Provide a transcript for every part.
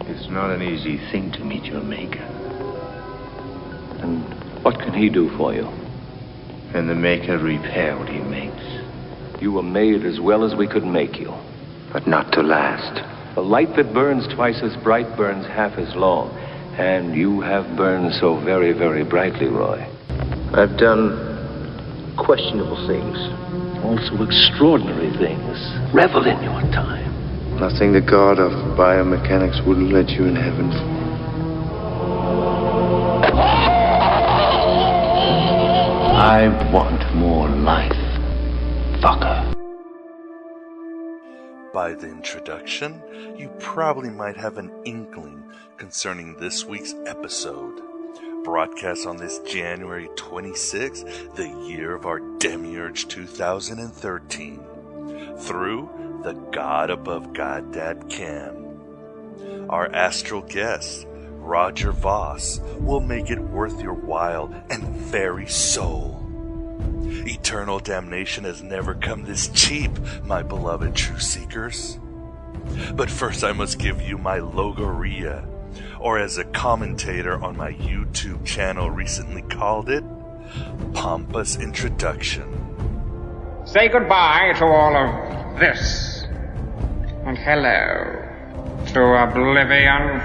It's not an easy thing to meet your maker. And what can he do for you? And the maker repair what he makes. You were made as well as we could make you. But not to last. The light that burns twice as bright burns half as long. And you have burned so very, very brightly, Roy. I've done questionable things. Also extraordinary things. Revel in your time. Nothing the god of biomechanics wouldn't let you in heaven for. I want more life, fucker. By the introduction, you probably might have an inkling concerning this week's episode. Broadcast on this January 26th, the year of our Demiurge 2013, through the God Above God Cam. Our astral guest, Roger Voss, will make it worth your while and very soul. Eternal damnation has never come this cheap, my beloved true seekers. But first I must give you my logoria, or as a commentator on my YouTube channel recently called it, pompous introduction. Say goodbye to all of this, and hello to oblivion.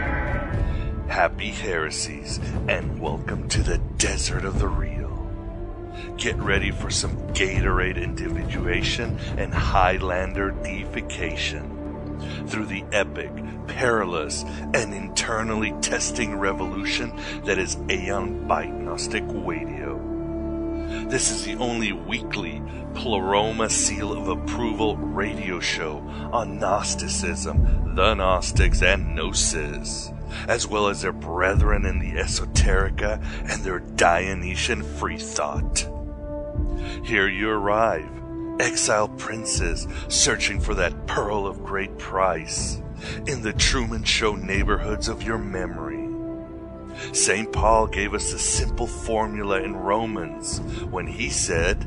Happy heresies, and welcome to the desert of the real. Get ready for some Gatorade individuation and Highlander deification through the epic, perilous, and internally testing revolution that is Aeon Byte Gnostic Radio. This is the only weekly Pleroma Seal of Approval radio show on Gnosticism, the Gnostics, and Gnosis, as well as their brethren in the Esoterica and their Dionysian free thought. Here you arrive, exiled princes searching for that pearl of great price in the Truman Show neighborhoods of your memory. St. Paul gave us a simple formula in Romans when he said,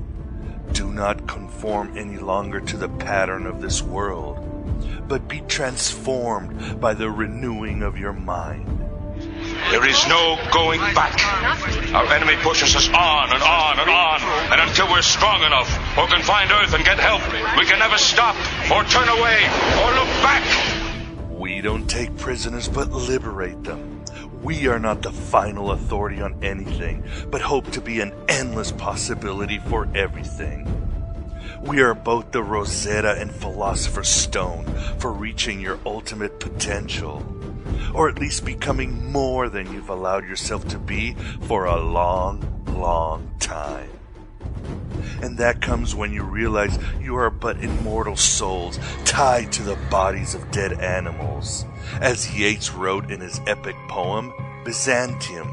"Do not conform any longer to the pattern of this world, but be transformed by the renewing of your mind." There is no going back. Our enemy pushes us on and on and on, and until we're strong enough or can find Earth and get help, we can never stop or turn away or look back. We don't take prisoners but liberate them. We are not the final authority on anything, but hope to be an endless possibility for everything. We are both the Rosetta and Philosopher's Stone for reaching your ultimate potential, or at least becoming more than you've allowed yourself to be for a long, long time. And that comes when you realize you are but immortal souls tied to the bodies of dead animals, as Yeats wrote in his epic poem, Byzantium.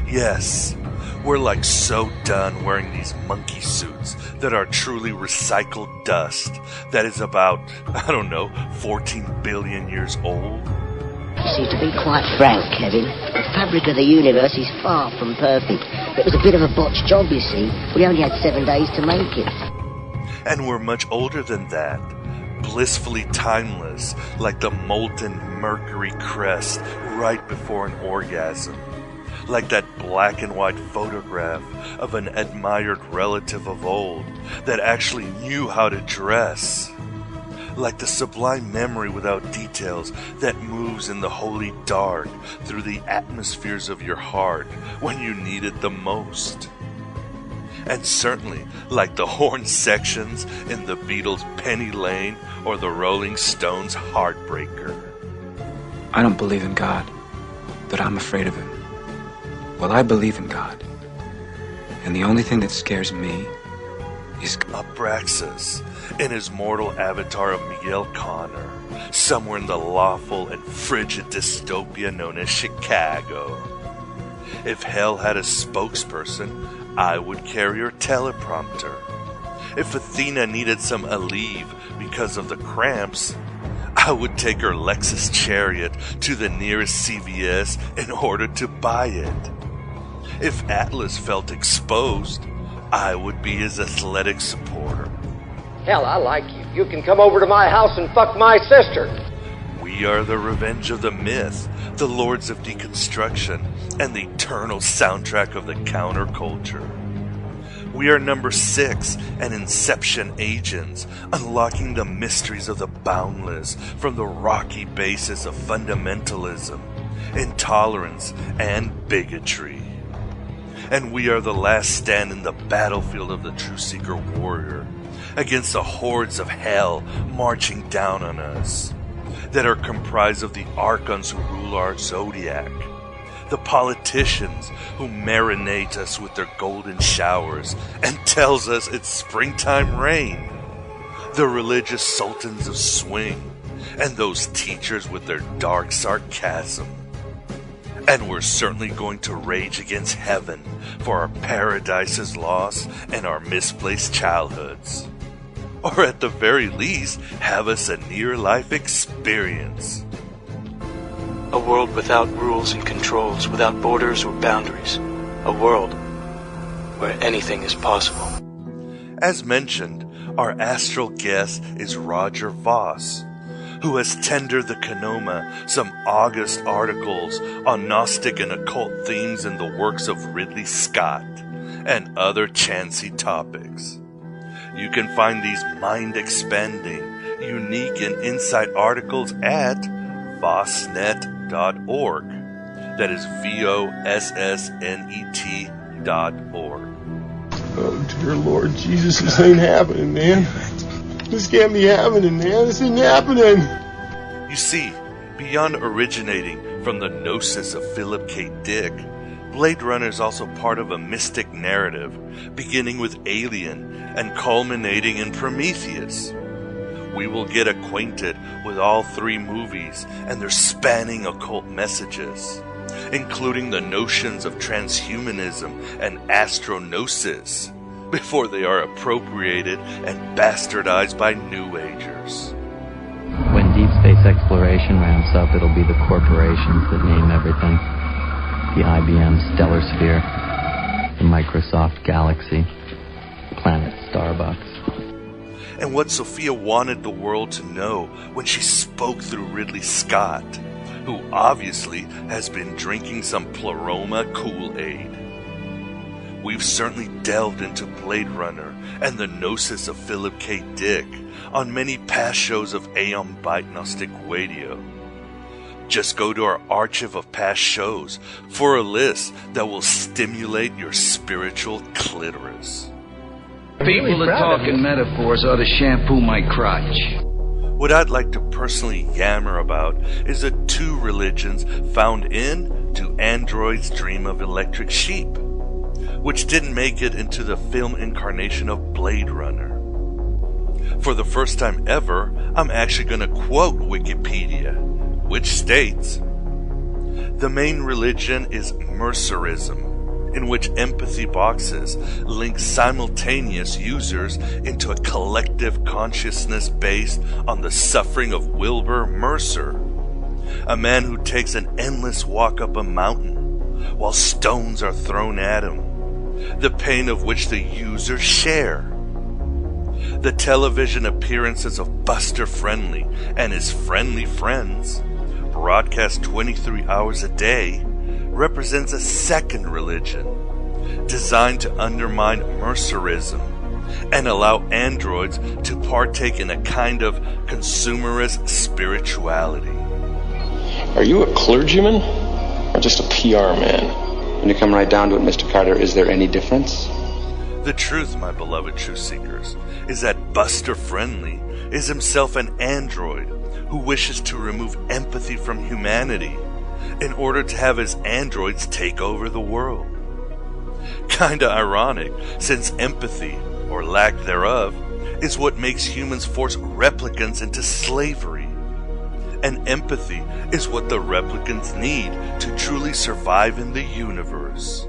Yes, we're like so done wearing these monkey suits that are truly recycled dust that is about, 14 billion years old. See, to be quite frank, Kevin, the fabric of the universe is far from perfect. It was a bit of a botched job, you see. We only had 7 days to make it. And we're much older than that. Blissfully timeless, like the molten mercury crest right before an orgasm. Like that black and white photograph of an admired relative of old that actually knew how to dress. Like the sublime memory without details that moves in the holy dark through the atmospheres of your heart when you need it the most. And certainly like the horn sections in the Beatles' Penny Lane or the Rolling Stones' Heartbreaker. I don't believe in God, but I'm afraid of him. Well, I believe in God. And the only thing that scares me is Abraxas, in his mortal avatar of Miguel Connor, somewhere in the lawful and frigid dystopia known as Chicago. If hell had a spokesperson, I would carry her teleprompter. If Athena needed some Aleve because of the cramps, I would take her Lexus chariot to the nearest CVS in order to buy it. If Atlas felt exposed, I would be his athletic supporter. Hell, I like you. You can come over to my house and fuck my sister. We We are the Revenge of the Myth, the Lords of Deconstruction, and the eternal soundtrack of the counterculture. We are number 6 and Inception agents, unlocking the mysteries of the boundless from the rocky basis of fundamentalism, intolerance, and bigotry. And we are the last stand in the battlefield of the Truthseeker warrior, against the hordes of hell marching down on us, that are comprised of the archons who rule our zodiac, the politicians who marinate us with their golden showers and tells us it's springtime rain, the religious sultans of swing, and those teachers with their dark sarcasm. And we're certainly going to rage against heaven for our paradises lost and our misplaced childhoods. Or at the very least, have us a near-life experience. A world without rules and controls, without borders or boundaries. A world where anything is possible. As mentioned, our astral guest is Roger Voss, who has tendered the Canoma some august articles on Gnostic and occult themes in the works of Ridley Scott and other chancy topics. You can find these mind-expanding, unique and insight articles at vossnet.org. That is VOSSNET.org. Oh, dear Lord Jesus, this ain't happening, man. This can't be happening, man. This ain't happening. You see, beyond originating from the Gnosis of Philip K. Dick, Blade Runner is also part of a mystic narrative, beginning with Aeon and culminating in Prometheus. We will get acquainted with all 3 movies and their spanning occult messages, including the notions of transhumanism and Astro-Gnosis, before they are appropriated and bastardized by New Agers. When deep space exploration ramps up, it'll be the corporations that name everything. The IBM Stellar Sphere, the Microsoft Galaxy, Planet Starbucks. And what Sophia wanted the world to know when she spoke through Ridley Scott, who obviously has been drinking some Pleroma Kool-Aid. We've certainly delved into Blade Runner and the Gnosis of Philip K. Dick on many past shows of Aeon Byte Gnostic Radio. Just go to our archive of past shows for a list that will stimulate your spiritual clitoris. People that talk in metaphors ought to shampoo my crotch. What I'd like to personally yammer about is the 2 religions found in To Android's Dream of Electric Sheep, which didn't make it into the film incarnation of Blade Runner. For the first time ever, I'm actually going to quote Wikipedia, which states, "The main religion is Mercerism, in which empathy boxes link simultaneous users into a collective consciousness based on the suffering of Wilbur Mercer, a man who takes an endless walk up a mountain while stones are thrown at him, the pain of which the users share. The television appearances of Buster Friendly and his friendly friends, broadcast 23 hours a day, represents a second religion, designed to undermine Mercerism and allow androids to partake in a kind of consumerist spirituality." Are you a clergyman or just a PR man? When you come right down to it, Mr. Carter, is there any difference? The truth, my beloved truth seekers, is that Buster Friendly is himself an android who wishes to remove empathy from humanity in order to have his androids take over the world. Kinda ironic, since empathy, or lack thereof, is what makes humans force replicants into slavery. And empathy is what the replicants need to truly survive in the universe.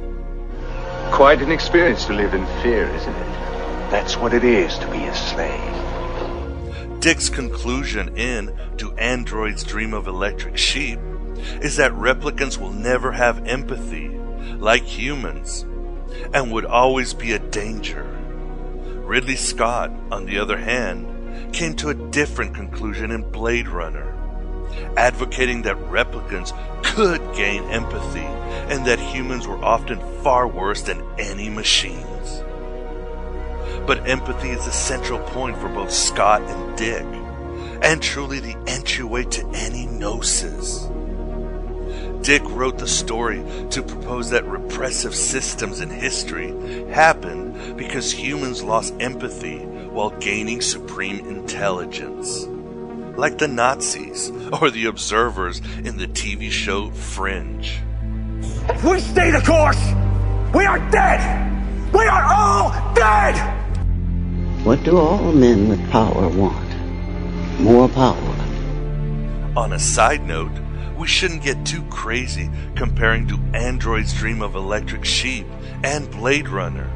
Quite an experience to live in fear, isn't it? That's what it is to be a slave. Dick's conclusion in To Android's Dream of Electric Sheep is that replicants will never have empathy, like humans, and would always be a danger. Ridley Scott, on the other hand, came to a different conclusion in Blade Runner, advocating that replicants could gain empathy and that humans were often far worse than any machines. But empathy is the central point for both Scott and Dick, and truly the entryway to any gnosis. Dick wrote the story to propose that repressive systems in history happened because humans lost empathy while gaining supreme intelligence, like the Nazis or the observers in the TV show Fringe. If we stay the course, we are dead! We are all dead! What do all men with power want? More power. On a side note, we shouldn't get too crazy comparing to Android's Dream of Electric Sheep and Blade Runner.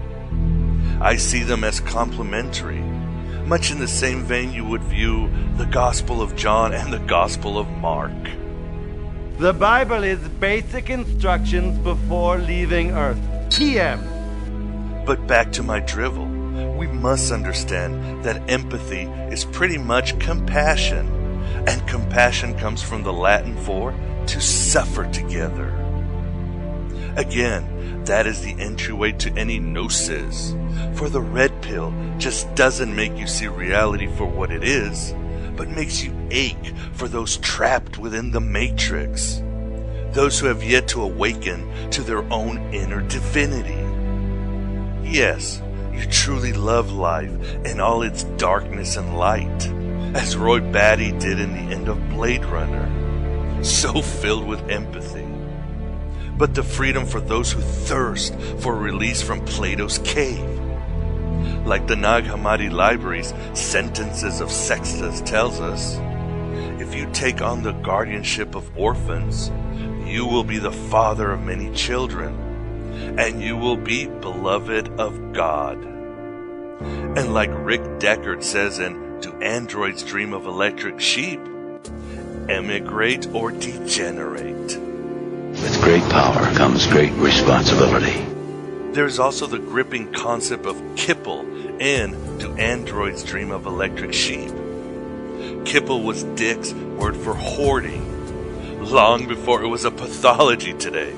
I see them as complementary, much in the same vein you would view the Gospel of John and the Gospel of Mark. The Bible is basic instructions before leaving Earth. TM. But back to my drivel. We must understand that empathy is pretty much compassion, and compassion comes from the Latin for to suffer together. Again, that is the entryway to any gnosis, for the red pill just doesn't make you see reality for what it is, but makes you ache for those trapped within the matrix, those who have yet to awaken to their own inner divinity. Yes, you truly love life in all its darkness and light, as Roy Batty did in the end of Blade Runner, so filled with empathy. But the freedom for those who thirst for release from Plato's cave. Like the Nag Hammadi Library's Sentences of Sextus tells us, if you take on the guardianship of orphans, you will be the father of many children, and you will be beloved of God. And like Rick Deckard says in Do Androids Dream of Electric Sheep, emigrate or degenerate. With great power comes great responsibility. There's also the gripping concept of kipple in Do Androids Dream of Electric Sheep. Kipple was Dick's word for hoarding, long before it was a pathology today.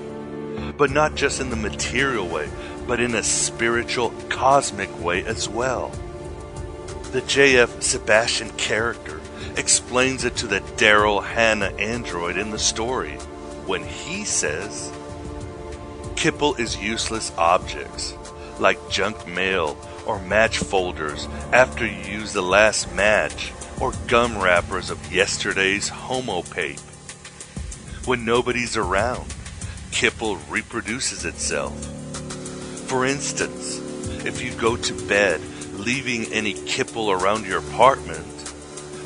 But not just in the material way, but in a spiritual, cosmic way as well. The J.F. Sebastian character explains it to the Daryl Hannah android in the story when he says, kipple is useless objects, like junk mail or match folders after you use the last match, or gum wrappers of yesterday's homopape. When nobody's around, kipple reproduces itself. For instance, if you go to bed leaving any kipple around your apartment,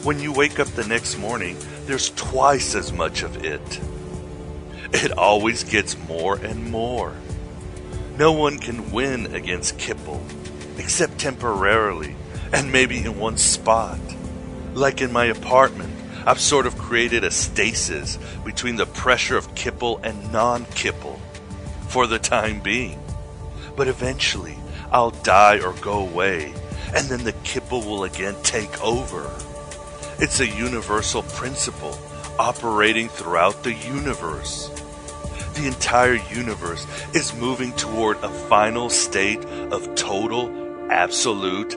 when you wake up the next morning, there's twice as much of it. It always gets more and more. No one can win against kipple, except temporarily, and maybe in one spot. Like in my apartment, I've sort of created a stasis between the pressure of kipple and non-kipple, for the time being. But eventually, I'll die or go away, and then the kipple will again take over. It's a universal principle operating throughout the universe. The entire universe is moving toward a final state of total, absolute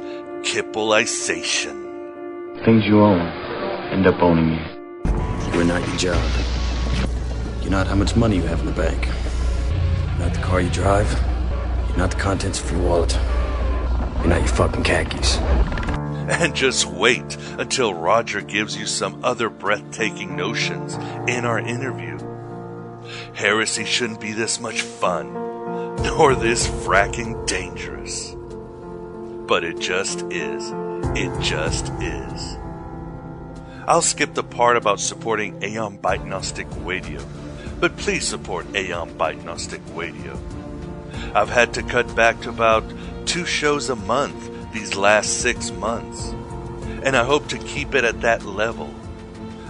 kippleization. Things you own end up owning you. You are not your job. You're not how much money you have in the bank. You're not the car you drive. You're not the contents of your wallet. You're not your fucking khakis. And just wait until Roger gives you some other breathtaking notions in our interview. Heresy shouldn't be this much fun, nor this fracking dangerous. But it just is. It just is. I'll skip the part about supporting Aeon Byte Gnostic Radio, but please support Aeon Byte Gnostic Radio. I've had to cut back to about 2 shows a month these last 6 months, and I hope to keep it at that level.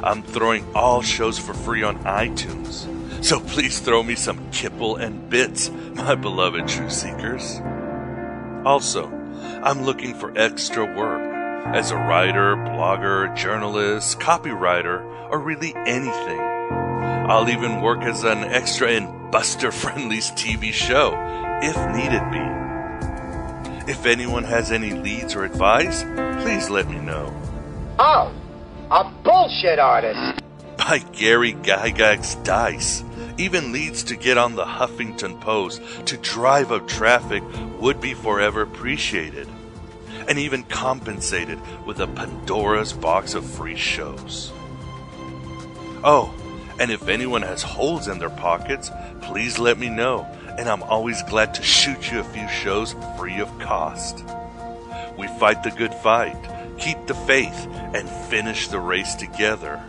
I'm throwing all shows for free on iTunes, so please throw me some kipple and bits, my beloved truth seekers. Also, I'm looking for extra work, as a writer, blogger, journalist, copywriter, or really anything. I'll even work as an extra in Buster Friendly's TV show, if needed be. If anyone has any leads or advice, please let me know. Oh, a bullshit artist! By Gary Gygax's Dice. Even leads to get on the Huffington Post to drive up traffic would be forever appreciated. And even compensated with a Pandora's box of free shows. Oh, and if anyone has holes in their pockets, please let me know, and I'm always glad to shoot you a few shows free of cost. We fight the good fight, keep the faith, and finish the race together.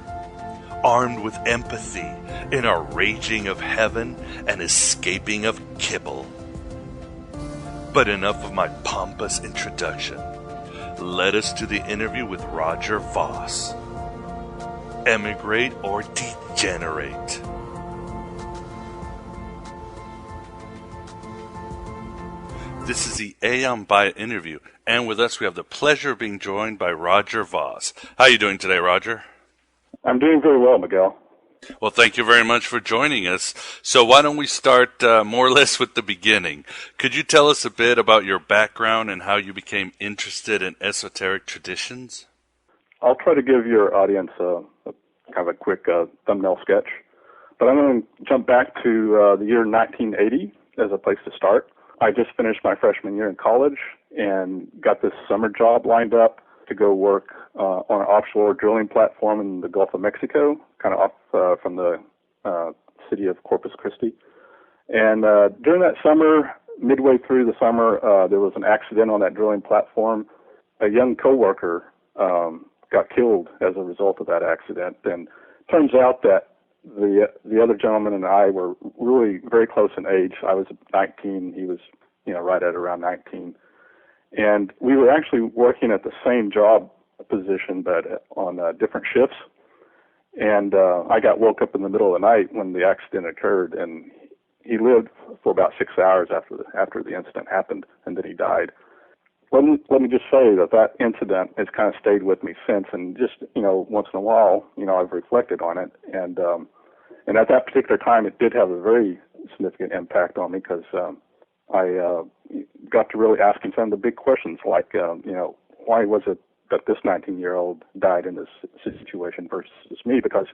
Armed with empathy in our raging of heaven and escaping of kibble. But enough of my pompous introduction. Let us to the interview with Roger Voss. Emigrate or degenerate. This is the Aeon Byte interview, and with us we have the pleasure of being joined by Roger Voss. How are you doing today, Roger? I'm doing very well, Miguel. Well, thank you very much for joining us. So why don't we start more or less with the beginning? Could you tell us a bit about your background and how you became interested in esoteric traditions? I'll try to give your audience a kind of a quick thumbnail sketch. But I'm going to jump back to the year 1980 as a place to start. I just finished my freshman year in college and got this summer job lined up to go work on an offshore drilling platform in the Gulf of Mexico, kind of off from the city of Corpus Christi. And during that summer, midway through the summer, there was an accident on that drilling platform. A young coworker got killed as a result of that accident. And it turns out that the other gentleman and I were really very close in age. I was 19. He was, right at around 19. And we were actually working at the same job position, but on different shifts. And I got woke up in the middle of the night when the accident occurred, and he lived for about 6 hours after the incident happened, and then he died. Let me just say that incident has kind of stayed with me since, and just once in a while, I've reflected on it, and at that particular time, it did have a very significant impact on me because I got to really asking some of the big questions, like why was it that this 19-year-old died in this situation versus me? Because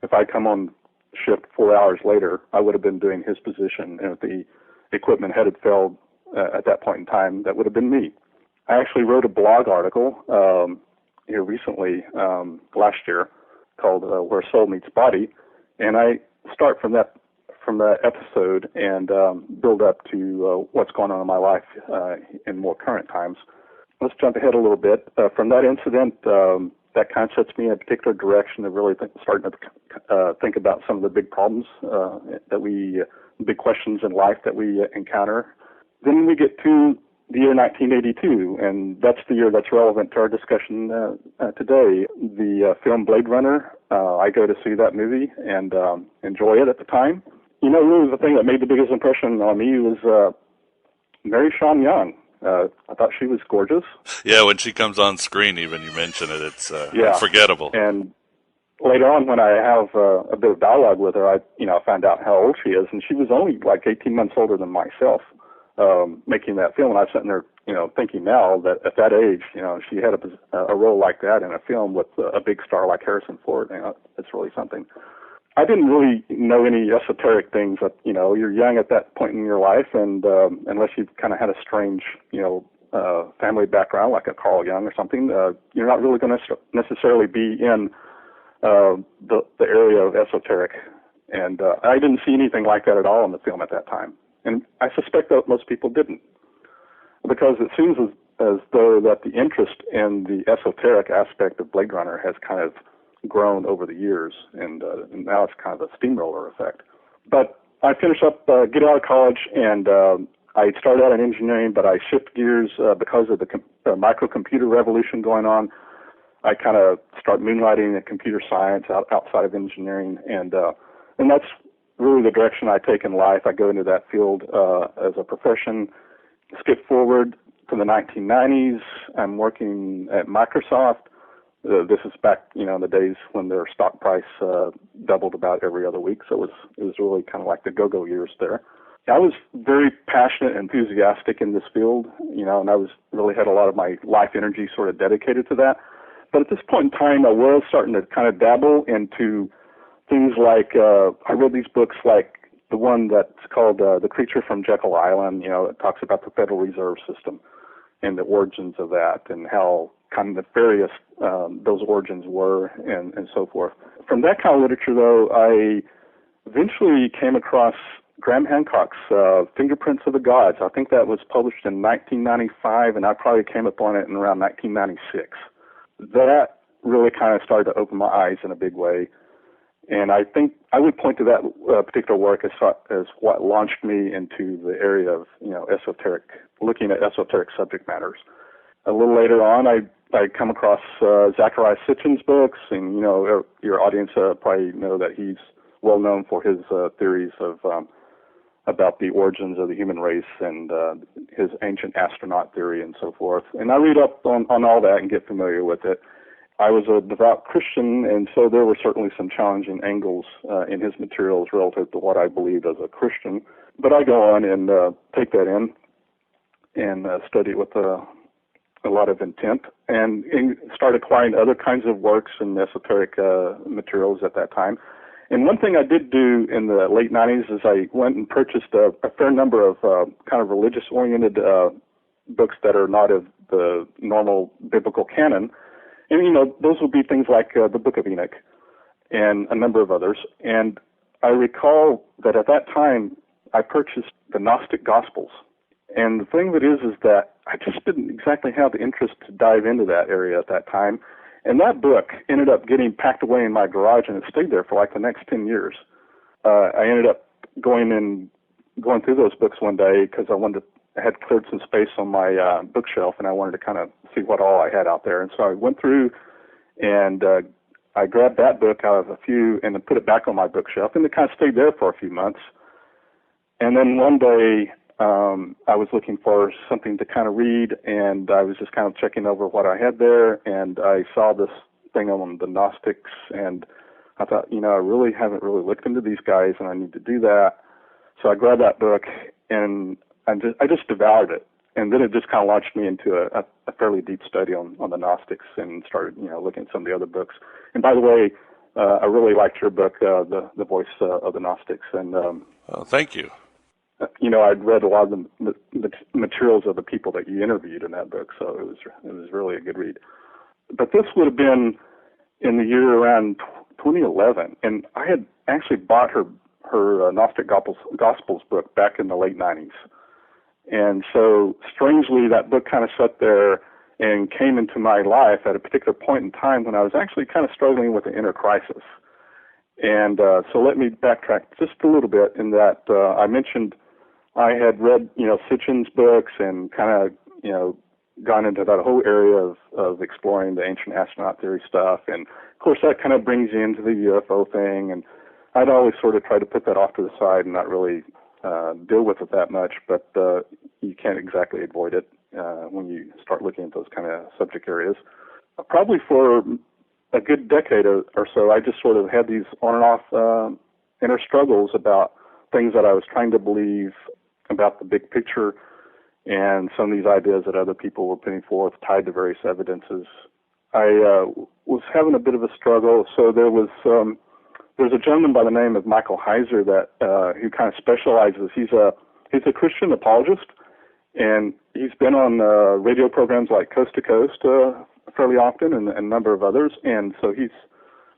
if I'd come on shift 4 hours later, I would have been doing his position, and if the equipment had failed at that point in time, that would have been me. I actually wrote a blog article here recently, last year, called Where Soul Meets Body, and I start from that episode and build up to what's going on in my life in more current times. Let's jump ahead a little bit. From that incident, that kind of sets me in a particular direction of really starting to think about some of the big problems big questions in life that we encounter. Then we get to the year 1982, and that's the year that's relevant to our discussion today. The film Blade Runner, I go to see that movie and enjoy it at the time. Really the thing that made the biggest impression on me was Mary Sean Young. I thought she was gorgeous. Yeah, when she comes on screen, even you mention it, it's unforgettable. And later on, when I have a bit of dialogue with her, I found out how old she is, and she was only like 18 months older than myself, making that film. And I'm sitting there, thinking now that at that age, she had a role like that in a film with a big star like Harrison Ford. It's really something. I didn't really know any esoteric things. That you're young at that point in your life, and unless you've kind of had a strange, family background like a Carl Jung or something, you're not really going to necessarily be in the area of esoteric. And I didn't see anything like that at all in the film at that time, and I suspect that most people didn't, because it seems as though that the interest in the esoteric aspect of Blade Runner has kind of grown over the years, and now it's kind of a steamroller effect. But I finished up, get out of college, and I started out in engineering, but I shifted gears because of the microcomputer revolution going on. I kind of start moonlighting in computer science outside of engineering, and that's really the direction I take in life. I go into that field as a profession. Skip forward to the 1990s. I'm working at Microsoft. This is back, in the days when their stock price doubled about every other week, so it was really kind of like the go-go years there. I was very passionate and enthusiastic in this field, and I really had a lot of my life energy sort of dedicated to that. But at this point in time, I was starting to kind of dabble into things like, I read these books like the one that's called The Creature from Jekyll Island, it talks about the Federal Reserve System and the origins of that and how kind of nefarious those origins were and so forth. From that kind of literature, though, I eventually came across Graham Hancock's Fingerprints of the Gods. I think that was published in 1995, and I probably came upon it in around 1996. That really kind of started to open my eyes in a big way. And I think I would point to that particular work as what launched me into the area of, esoteric, looking at esoteric subject matters. A little later on, I come across Zecharia Sitchin's books, and, your audience probably know that he's well known for his theories of about the origins of the human race and his ancient astronaut theory and so forth. And I read up on all that and get familiar with it. I was a devout Christian, and so there were certainly some challenging angles in his materials relative to what I believed as a Christian. But I go on and take that in and study it with a lot of intent and start acquiring other kinds of works and esoteric materials at that time. And one thing I did do in the late 90s is I went and purchased a fair number of kind of religious-oriented books that are not of the normal biblical canon. And, those would be things like the Book of Enoch and a number of others. And I recall that at that time, I purchased the Gnostic Gospels. And the thing of it is that I just didn't exactly have the interest to dive into that area at that time. And that book ended up getting packed away in my garage, and it stayed there for like the next 10 years. I ended up going through those books one day because I had cleared some space on my bookshelf, and I wanted to kind of see what all I had out there. And so I went through and I grabbed that book out of a few and then put it back on my bookshelf, and it kind of stayed there for a few months. And then one day I was looking for something to kind of read, and I was just kind of checking over what I had there, and I saw this thing on the Gnostics, and I thought, I really haven't really looked into these guys, and I need to do that. So I grabbed that book, and I just devoured it. And then it just kind of launched me into a fairly deep study on the Gnostics and started, looking at some of the other books. And by the way, I really liked your book, The Voice of the Gnostics. And thank you. I'd read a lot of the materials of the people that you interviewed in that book, so it was really a good read. But this would have been in the year around 2011, and I had actually bought her Gnostic Gospels book back in the late 90s. And so, strangely, that book kind of sat there and came into my life at a particular point in time when I was actually kind of struggling with an inner crisis. And so let me backtrack just a little bit in that I mentioned I had read, Sitchin's books and kind of, gone into that whole area of exploring the ancient astronaut theory stuff. And, of course, that kind of brings you into the UFO thing. And I'd always sort of try to put that off to the side and not really deal with it that much. But you can't exactly avoid it when you start looking at those kind of subject areas. Probably for a good decade or so, I just sort of had these on and off inner struggles about things that I was trying to believe about the big picture and some of these ideas that other people were putting forth tied to various evidences. I was having a bit of a struggle, so there's a gentleman by the name of Michael Heiser that who kind of specializes. He's a Christian apologist, and he's been on radio programs like Coast to Coast fairly often, and a number of others, and so he's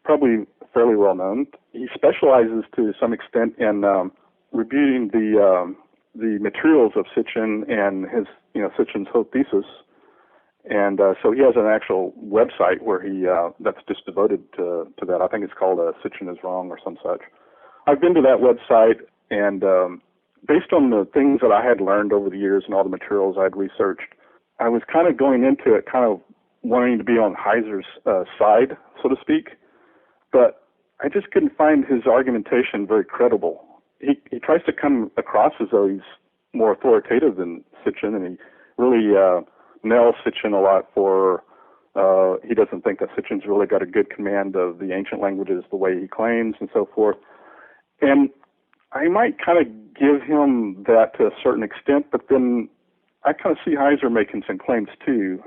probably fairly well known. He specializes to some extent in reviewing the materials of Sitchin and his Sitchin's whole thesis, and so he has an actual website where he that's just devoted to that. I think it's called Sitchin is Wrong or some such. I've been to that website, and based on the things that I had learned over the years and all the materials I'd researched, I was kind of going into it kind of wanting to be on Heiser's side, so to speak, but I just couldn't find his argumentation very credible. He tries to come across as though he's more authoritative than Sitchin, and he really nails Sitchin a lot for, he doesn't think that Sitchin's really got a good command of the ancient languages the way he claims and so forth. And I might kind of give him that to a certain extent, but then I kind of see Heiser making some claims too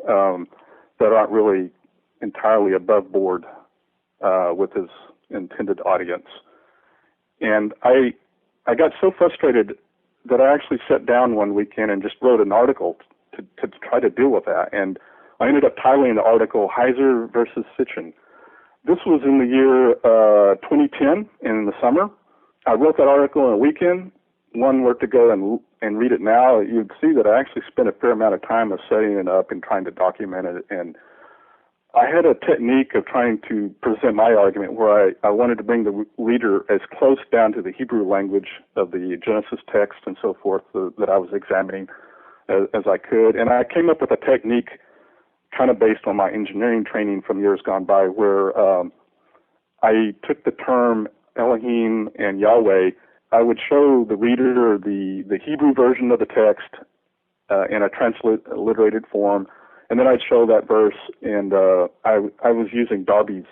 that aren't really entirely above board with his intended audience. And I got so frustrated that I actually sat down one weekend and just wrote an article to try to deal with that. And I ended up titling the article Heiser versus Sitchin. This was in the year 2010 in the summer. I wrote that article in a weekend. One were to go and read it now, you'd see that I actually spent a fair amount of time of setting it up and trying to document it. And I had a technique of trying to present my argument where I wanted to bring the reader as close down to the Hebrew language of the Genesis text and so forth that I was examining as I could. And I came up with a technique kind of based on my engineering training from years gone by where I took the term Elohim and Yahweh. I would show the reader the Hebrew version of the text in a transliterated form, and then I'd show that verse, and I was using Darby's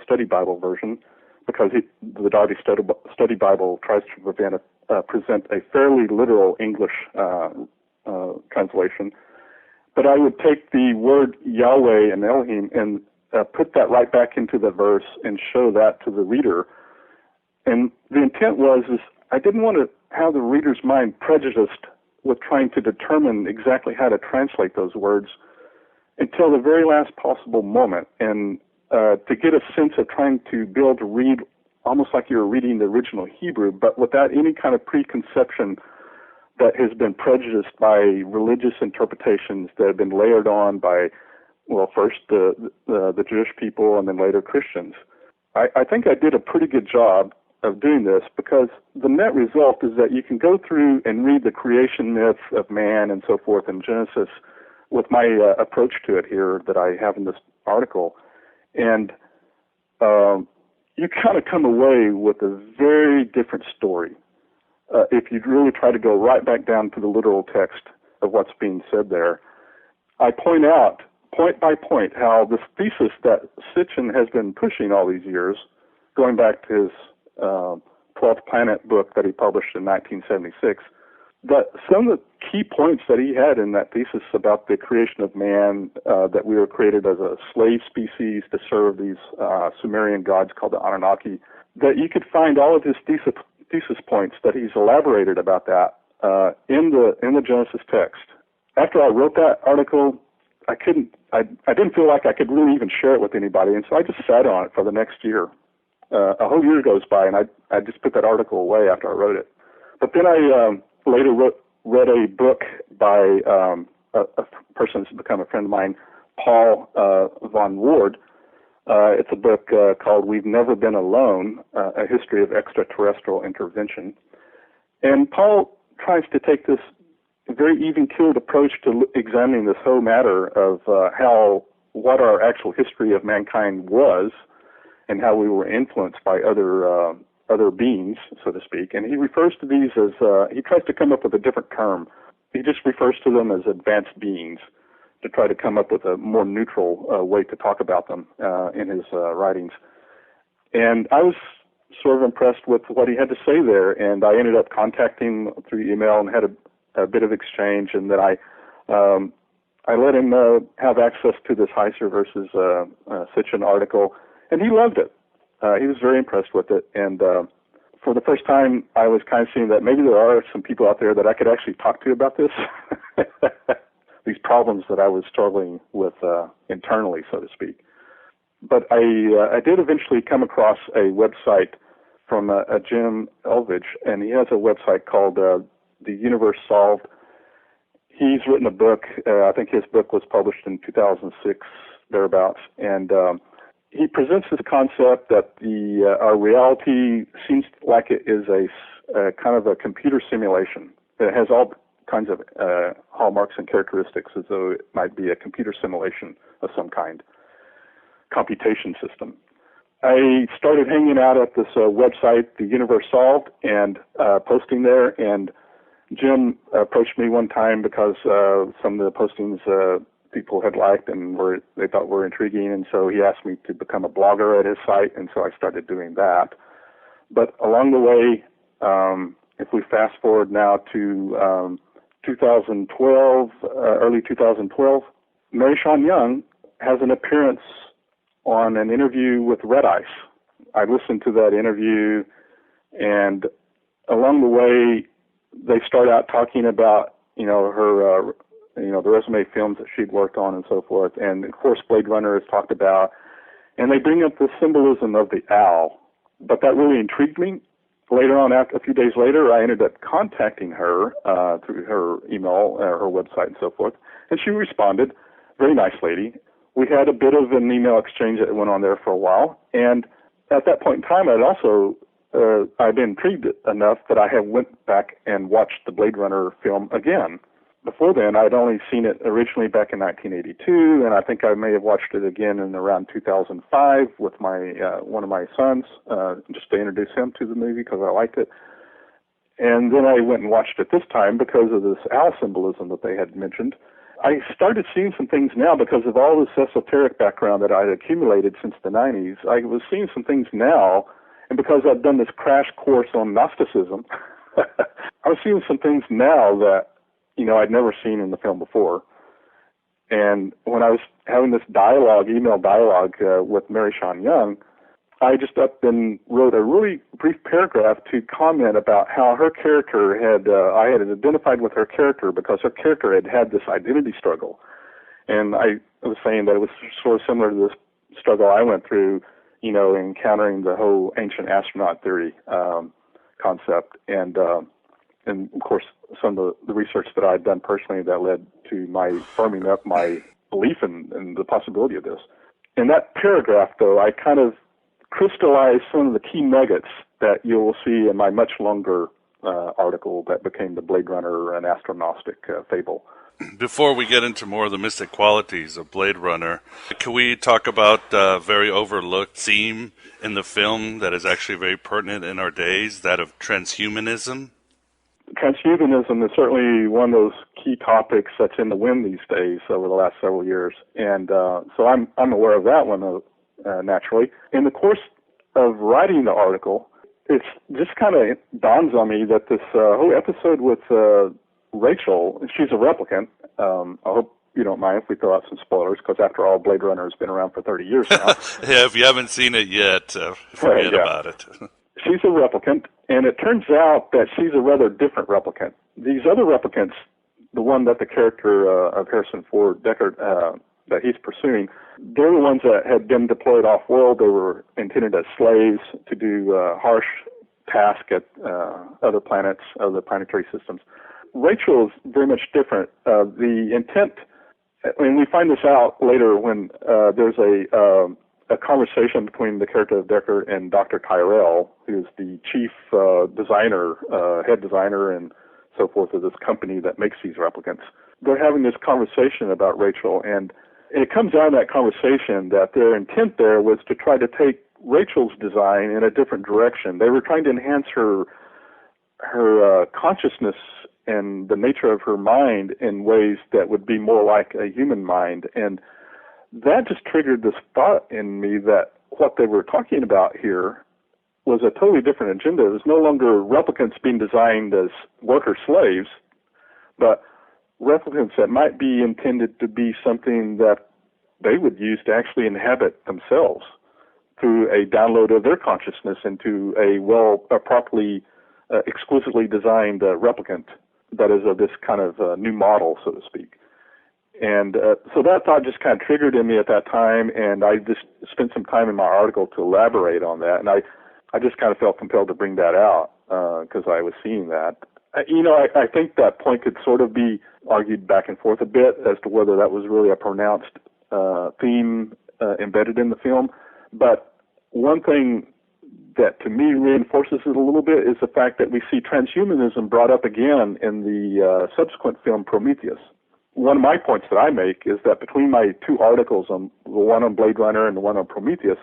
study Bible version because the Darby study Bible tries to present a fairly literal English translation. But I would take the word Yahweh and Elohim and put that right back into the verse and show that to the reader. And the intent was I didn't want to have the reader's mind prejudiced with trying to determine exactly how to translate those words until the very last possible moment, and to get a sense of trying to be able to read almost like you were reading the original Hebrew, but without any kind of preconception that has been prejudiced by religious interpretations that have been layered on by, well, first the Jewish people and then later Christians. I think I did a pretty good job of doing this because the net result is that you can go through and read the creation myth of man and so forth in Genesis with my approach to it here that I have in this article, and you kind of come away with a very different story if you really try to go right back down to the literal text of what's being said there. I point out, point by point, how this thesis that Sitchin has been pushing all these years, going back to his 12th Planet book that he published in 1976, that some of the key points that he had in that thesis about the creation of man, that we were created as a slave species to serve these Sumerian gods called the Anunnaki, that you could find all of his thesis points that he's elaborated about that in the Genesis text. After I wrote that article, I didn't feel like I could really even share it with anybody, and so I just sat on it for the next year. A whole year goes by, and I just put that article away after I wrote it. But then I later read a book by a person who's become a friend of mine, Paul von Ward. It's a book called We've Never Been Alone, A History of Extraterrestrial Intervention. And Paul tries to take this very even-keeled approach to examining this whole matter of what our actual history of mankind was and how we were influenced by other beings, so to speak. And he refers to these as, he tries to come up with a different term. He just refers to them as advanced beings to try to come up with a more neutral way to talk about them in his writings. And I was sort of impressed with what he had to say there, and I ended up contacting him through email and had a bit of exchange, and then I let him have access to this Heiser versus Sitchin article, and he loved it. He was very impressed with it, and for the first time, I was kind of seeing that maybe there are some people out there that I could actually talk to about this, these problems that I was struggling with internally, so to speak. But I did eventually come across a website from a Jim Elvidge, and he has a website called The Universe Solved. He's written a book. I think his book was published in 2006, thereabouts, and he presents this concept that our reality seems like it is a kind of a computer simulation. It has all kinds of hallmarks and characteristics as though it might be a computer simulation of some kind, computation system. I started hanging out at this website, The Universe Solved, and posting there, and Jim approached me one time because some of the postings people had liked and they thought were intriguing, and so he asked me to become a blogger at his site, and so I started doing that. But along the way, if we fast forward now to 2012, early 2012, Mary Sean Young has an appearance on an interview with Red Ice. I listened to that interview, and along the way, they start out talking about, her, the resume films that she'd worked on and so forth. And, of course, Blade Runner is talked about. And they bring up the symbolism of the owl. But that really intrigued me. Later on, a few days later, I ended up contacting her through her email, her website, and so forth. And she responded. Very nice lady. We had a bit of an email exchange that went on there for a while. And at that point in time, I'd been intrigued enough that I had went back and watched the Blade Runner film again. Before then, I'd only seen it originally back in 1982, and I think I may have watched it again in around 2005 with my one of my sons, just to introduce him to the movie because I liked it. And then I went and watched it this time because of this owl symbolism that they had mentioned. I started seeing some things now because of all this esoteric background that I had accumulated since the 90s. I was seeing some things now, and because I've done this crash course on Gnosticism, I was seeing some things now that I'd never seen in the film before. And when I was having this email dialogue with Mary Sean Young, I just up and wrote a really brief paragraph to comment about how her character I had identified with her character because her character had this identity struggle. And I was saying that it was sort of similar to this struggle I went through, encountering the whole ancient astronaut theory concept. And of course, some of the research that I'd done personally that led to my firming up my belief in the possibility of this. In that paragraph, though, I kind of crystallized some of the key nuggets that you'll see in my much longer article that became the Blade Runner and Astro-Gnostic Fable. Before we get into more of the mystic qualities of Blade Runner, can we talk about a very overlooked theme in the film that is actually very pertinent in our days, that of transhumanism? Transhumanism is certainly one of those key topics that's in the wind these days over the last several years. And so I'm aware of that one, naturally. In the course of writing the article, it's just kind of dawns on me that this whole episode with Rachel, she's a replicant. I hope you don't mind if we throw out some spoilers, because after all, Blade Runner has been around for 30 years now. Yeah, if you haven't seen it yet, forget about it. She's a replicant, and it turns out that she's a rather different replicant. These other replicants, the one that the character of Harrison Ford, Deckard, that he's pursuing, they're the ones that had been deployed off-world. They were intended as slaves to do harsh tasks at other planets, other planetary systems. Rachel is very much different. The intent, and we find this out later when there's a conversation between the character of Deckard and Dr. Tyrell, who's the chief designer, head designer, and so forth of this company that makes these replicants. They're having this conversation about Rachel, and it comes out in that conversation that their intent there was to try to take Rachel's design in a different direction. They were trying to enhance her consciousness and the nature of her mind in ways that would be more like a human mind. And that just triggered this thought in me that what they were talking about here was a totally different agenda. It was no longer replicants being designed as worker slaves, but replicants that might be intended to be something that they would use to actually inhabit themselves through a download of their consciousness into a properly, exquisitely designed replicant that is of this kind of new model, so to speak. And so that thought just kind of triggered in me at that time, and I just spent some time in my article to elaborate on that, and I just kind of felt compelled to bring that out because I was seeing that. I think that point could sort of be argued back and forth a bit as to whether that was really a pronounced theme embedded in the film. But one thing that to me reinforces it a little bit is the fact that we see transhumanism brought up again in the subsequent film Prometheus. One of my points that I make is that between my two articles, the one on Blade Runner and the one on Prometheus,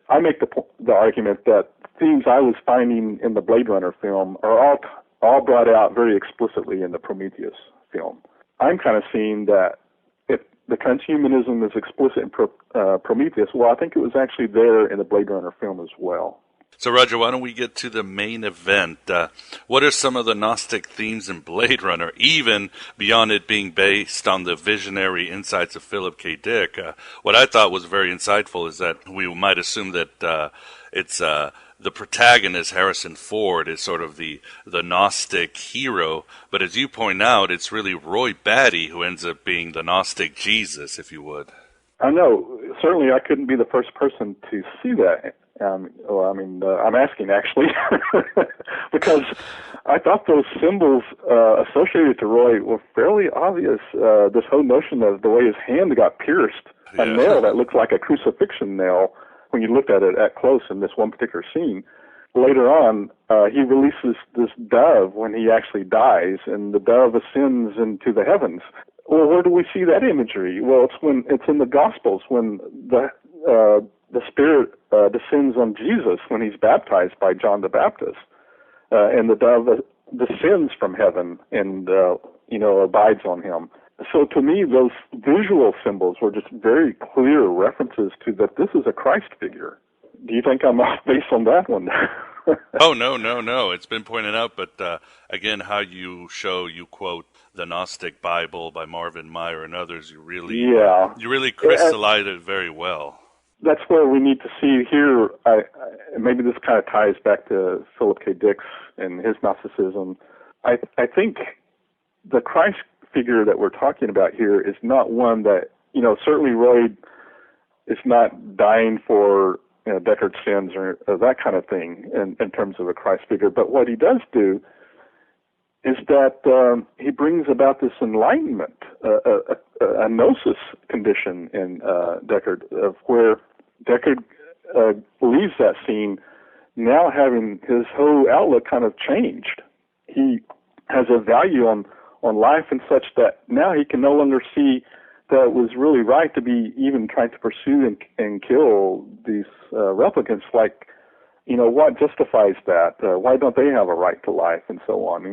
I make the argument that themes I was finding in the Blade Runner film are all all brought out very explicitly in the Prometheus film. I'm kind of seeing that if the transhumanism is explicit in Prometheus, well, I think it was actually there in the Blade Runner film as well. So, Roger, why don't we get to the main event? What are some of the Gnostic themes in Blade Runner, even beyond it being based on the visionary insights of Philip K. Dick? What I thought was very insightful is that we might assume that it's the protagonist, Harrison Ford, is sort of the Gnostic hero, but as you point out, it's really Roy Batty who ends up being the Gnostic Jesus, if you would. I know. Certainly I couldn't be the first person to see that. I'm asking actually, because I thought those symbols associated to Roy were fairly obvious. This whole notion of the way his hand got pierced, a nail that looked like a crucifixion nail when you looked at it at close in this one particular scene. Later on, he releases this dove when he actually dies, and the dove ascends into the heavens. Well, where do we see that imagery? Well, it's in the Gospels when the Spirit descends on Jesus when he's baptized by John the Baptist, and the dove descends from heaven and abides on him. So to me, those visual symbols were just very clear references to that this is a Christ figure. Do you think I'm off base on that one? Oh, no. It's been pointed out, but again, how you quote the Gnostic Bible by Marvin Meyer and others, you really crystallize it very well. That's where we need to see here. Maybe this kind of ties back to Philip K. Dick and his Gnosticism. I think the Christ figure that we're talking about here is not one that, certainly Roy is not dying for Deckard's sins or that kind of thing in terms of a Christ figure. But what he does do is that he brings about this enlightenment, a gnosis condition in Deckard, of where Deckard leaves that scene now having his whole outlook kind of changed. He has a value on life and such that now he can no longer see that it was really right to be even trying to pursue and kill these replicants. Like, what justifies that? Why don't they have a right to life and so on?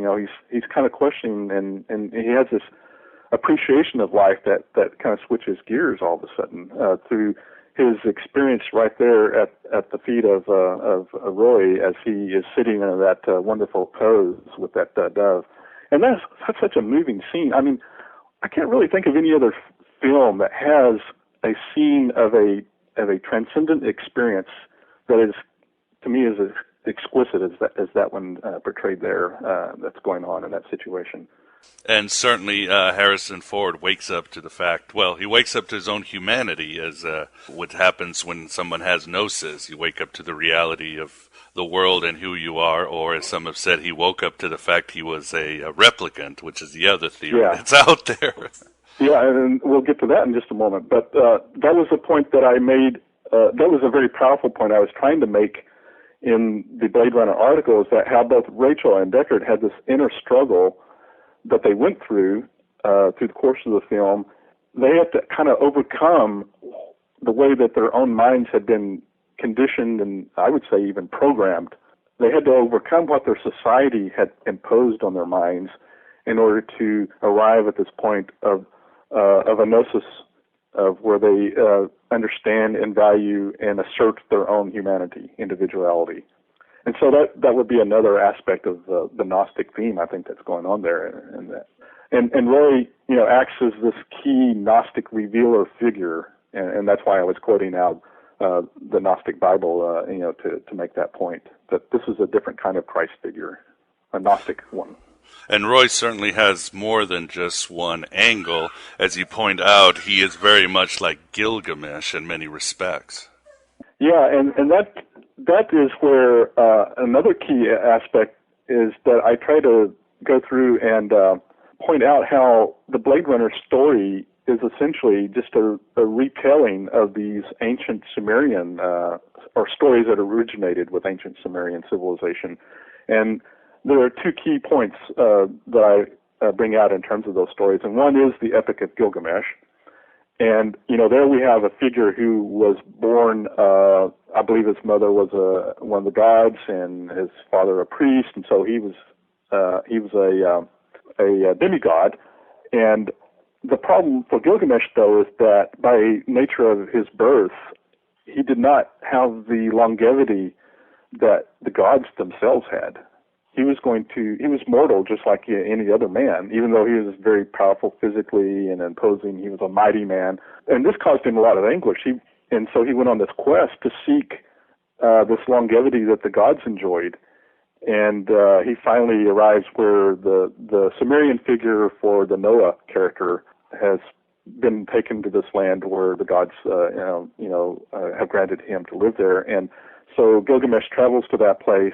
He's kind of questioning, and he has this appreciation of life that kind of switches gears all of a sudden through his experience right there at the feet of Roy as he is sitting in that wonderful pose with that dove. And that's such a moving scene. I mean, I can't really think of any other film that has a scene of a transcendent experience that is, to me, as exquisite as that one portrayed there. That's going on in that situation. And certainly Harrison Ford wakes up to the fact, he wakes up to his own humanity, as what happens when someone has gnosis. You wake up to the reality of the world and who you are, or as some have said, he woke up to the fact he was a replicant, which is the other theory that's out there. Yeah, and we'll get to that in just a moment. But that was a point that I made. That was a very powerful point I was trying to make in the Blade Runner article, is that how both Rachel and Deckard had this inner struggle that they went through the course of the film. They had to kind of overcome the way that their own minds had been conditioned, and I would say even programmed. They had to overcome what their society had imposed on their minds in order to arrive at this point of a gnosis, of where they understand and value and assert their own humanity, individuality. And so that would be another aspect of the Gnostic theme, I think, that's going on there. And Roy, acts as this key Gnostic revealer figure, and that's why I was quoting out the Gnostic Bible, to make that point, that this is a different kind of Christ figure, a Gnostic one. And Roy certainly has more than just one angle. As you point out, he is very much like Gilgamesh in many respects. Yeah, and that is where another key aspect is that I try to go through and point out how the Blade Runner story is essentially just a retelling of these ancient Sumerian, or stories that originated with ancient Sumerian civilization. And there are two key points that I bring out in terms of those stories. And one is the Epic of Gilgamesh. And, there we have a figure who was born, I believe his mother was one of the gods and his father a priest, and so he was a demigod, and the problem for Gilgamesh, though, is that by nature of his birth, he did not have the longevity that the gods themselves had. He was mortal just like any other man, even though he was very powerful physically and imposing. He was a mighty man. And this caused him a lot of anguish. And so he went on this quest to seek this longevity that the gods enjoyed. And he finally arrives where the Sumerian figure for the Noah character has been taken to this land where the gods, have granted him to live there. And so Gilgamesh travels to that place.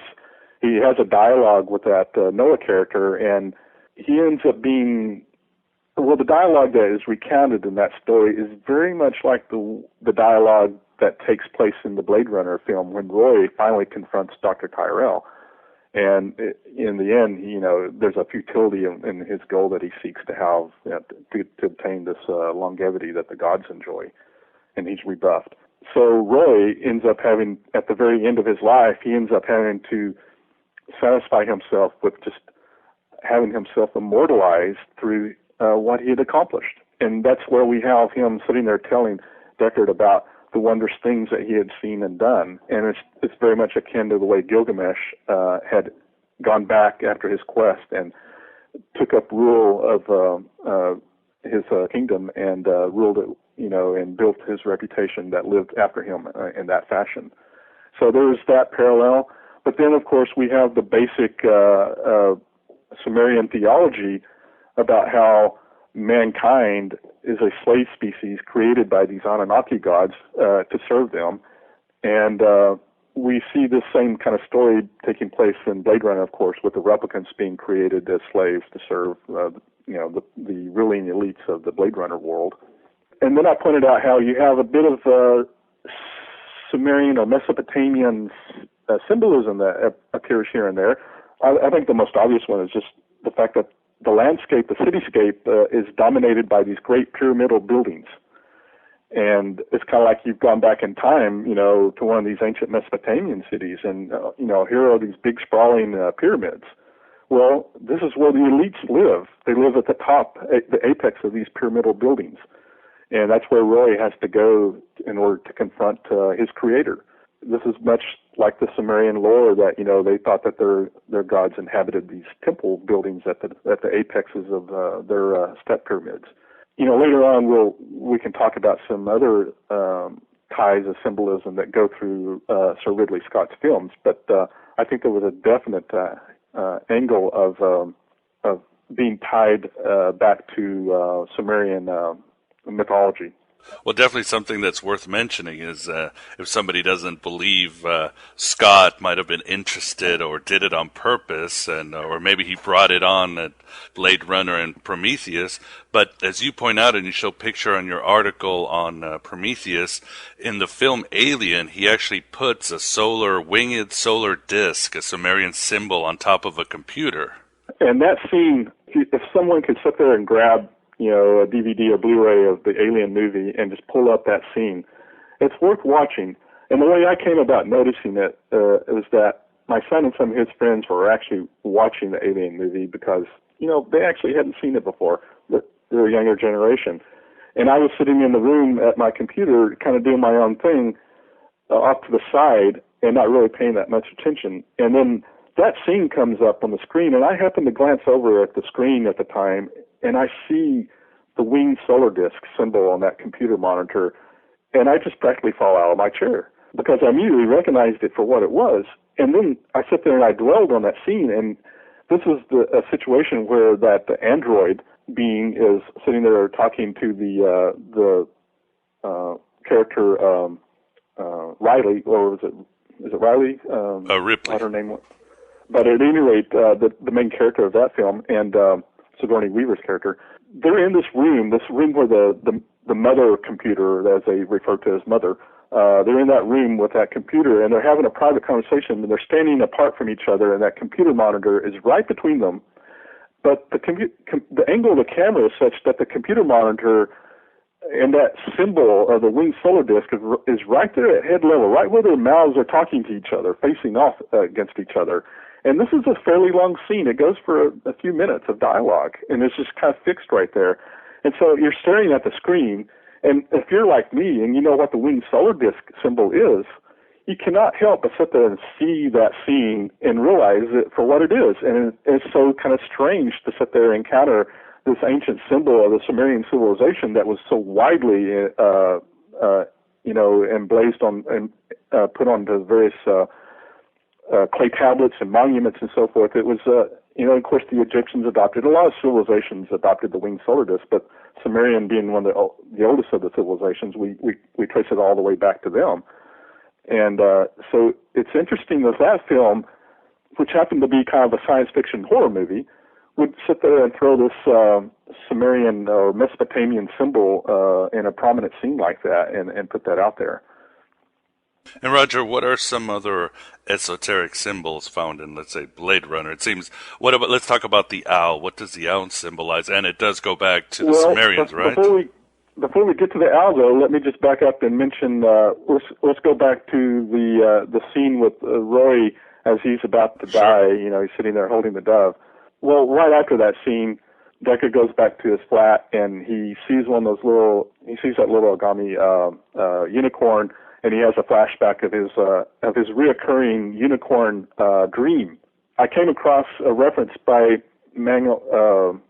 He has a dialogue with that Noah character, and he ends up being, well, the dialogue that is recounted in that story is very much like the dialogue that takes place in the Blade Runner film when Roy finally confronts Dr. Tyrell. And in the end, there's a futility in his goal that he seeks to have to obtain this longevity that the gods enjoy, and he's rebuffed. So Roy ends up having, at the very end of his life, he ends up having to satisfy himself with just having himself immortalized through what he had accomplished. And that's where we have him sitting there telling Deckard about the wondrous things that he had seen and done. And it's very much akin to the way Gilgamesh had gone back after his quest and took up rule of his kingdom and ruled it, and built his reputation that lived after him in that fashion. So there's that parallel. But then, of course, we have the basic Sumerian theology about how mankind is a slave species created by these Anunnaki gods to serve them. And we see this same kind of story taking place in Blade Runner, of course, with the replicants being created as slaves to serve the ruling elites of the Blade Runner world. And then I pointed out how you have a bit of Sumerian or Mesopotamian symbolism that appears here and there. I think the most obvious one is just the fact that the landscape, the cityscape, is dominated by these great pyramidal buildings. And it's kind of like you've gone back in time, to one of these ancient Mesopotamian cities, and, here are these big sprawling pyramids. Well, this is where the elites live. They live at the top, the apex of these pyramidal buildings. And that's where Roy has to go in order to confront his creator. This is much like the Sumerian lore that, they thought that their gods inhabited these temple buildings at the apexes of their step pyramids. Later on we can talk about some other ties of symbolism that go through Sir Ridley Scott's films, but I think there was a definite angle of being tied back to Sumerian mythology. Well, definitely something that's worth mentioning is if somebody doesn't believe Scott might have been interested or did it on purpose, or maybe he brought it on at Blade Runner and Prometheus. But as you point out, and you show a picture on your article on Prometheus, in the film Alien, he actually puts a winged solar disk, a Sumerian symbol, on top of a computer. And that scene, if someone could sit there and grab a DVD or Blu-ray of the Alien movie and just pull up that scene, it's worth watching. And the way I came about noticing it is that my son and some of his friends were actually watching the Alien movie because, they actually hadn't seen it before. They're a younger generation. And I was sitting in the room at my computer kind of doing my own thing off to the side and not really paying that much attention. And then that scene comes up on the screen, and I happened to glance over at the screen at the time, and I see the winged solar disk symbol on that computer monitor, and I just practically fall out of my chair because I immediately recognized it for what it was. And then I sit there and I dwelled on that scene, and this was a situation where that android being is sitting there talking to the character Riley, or is it Riley? Ripley. What her name was. But at any rate, the main character of that film and Sigourney Weaver's character, they're in this room where the mother computer, as they refer to as mother, they're in that room with that computer, and they're having a private conversation, and they're standing apart from each other, and that computer monitor is right between them. But the angle of the camera is such that the computer monitor and that symbol of the winged solar disk is right there at head level, right where their mouths are talking to each other, facing off against each other. And this is a fairly long scene. It goes for a few minutes of dialogue, and it's just kind of fixed right there. And so you're staring at the screen, and if you're like me and you know what the winged solar disk symbol is, you cannot help but sit there and see that scene and realize it for what it is. And it's so kind of strange to sit there and encounter this ancient symbol of the Sumerian civilization that was so widely, emblazed on and put onto various clay tablets and monuments and so forth. It was, of course, the Egyptians adopted, a lot of civilizations adopted the winged solar disk, but Sumerian being one of the oldest of the civilizations, we trace it all the way back to them. And so it's interesting that film, which happened to be kind of a science fiction horror movie, would sit there and throw this Sumerian or Mesopotamian symbol in a prominent scene like that and put that out there. And Roger, what are some other esoteric symbols found in, let's say, Blade Runner? It seems. Let's talk about the owl. What does the owl symbolize? And it does go back to the Sumerians, right? Before we get to the owl, though, let me just back up and mention. Let's go back to the scene with Roy as he's about to die. He's sitting there holding the dove. Well, right after that scene, Deckard goes back to his flat and he sees that little Agami unicorn. And he has a flashback of his reoccurring unicorn dream. I came across a reference by Manuel.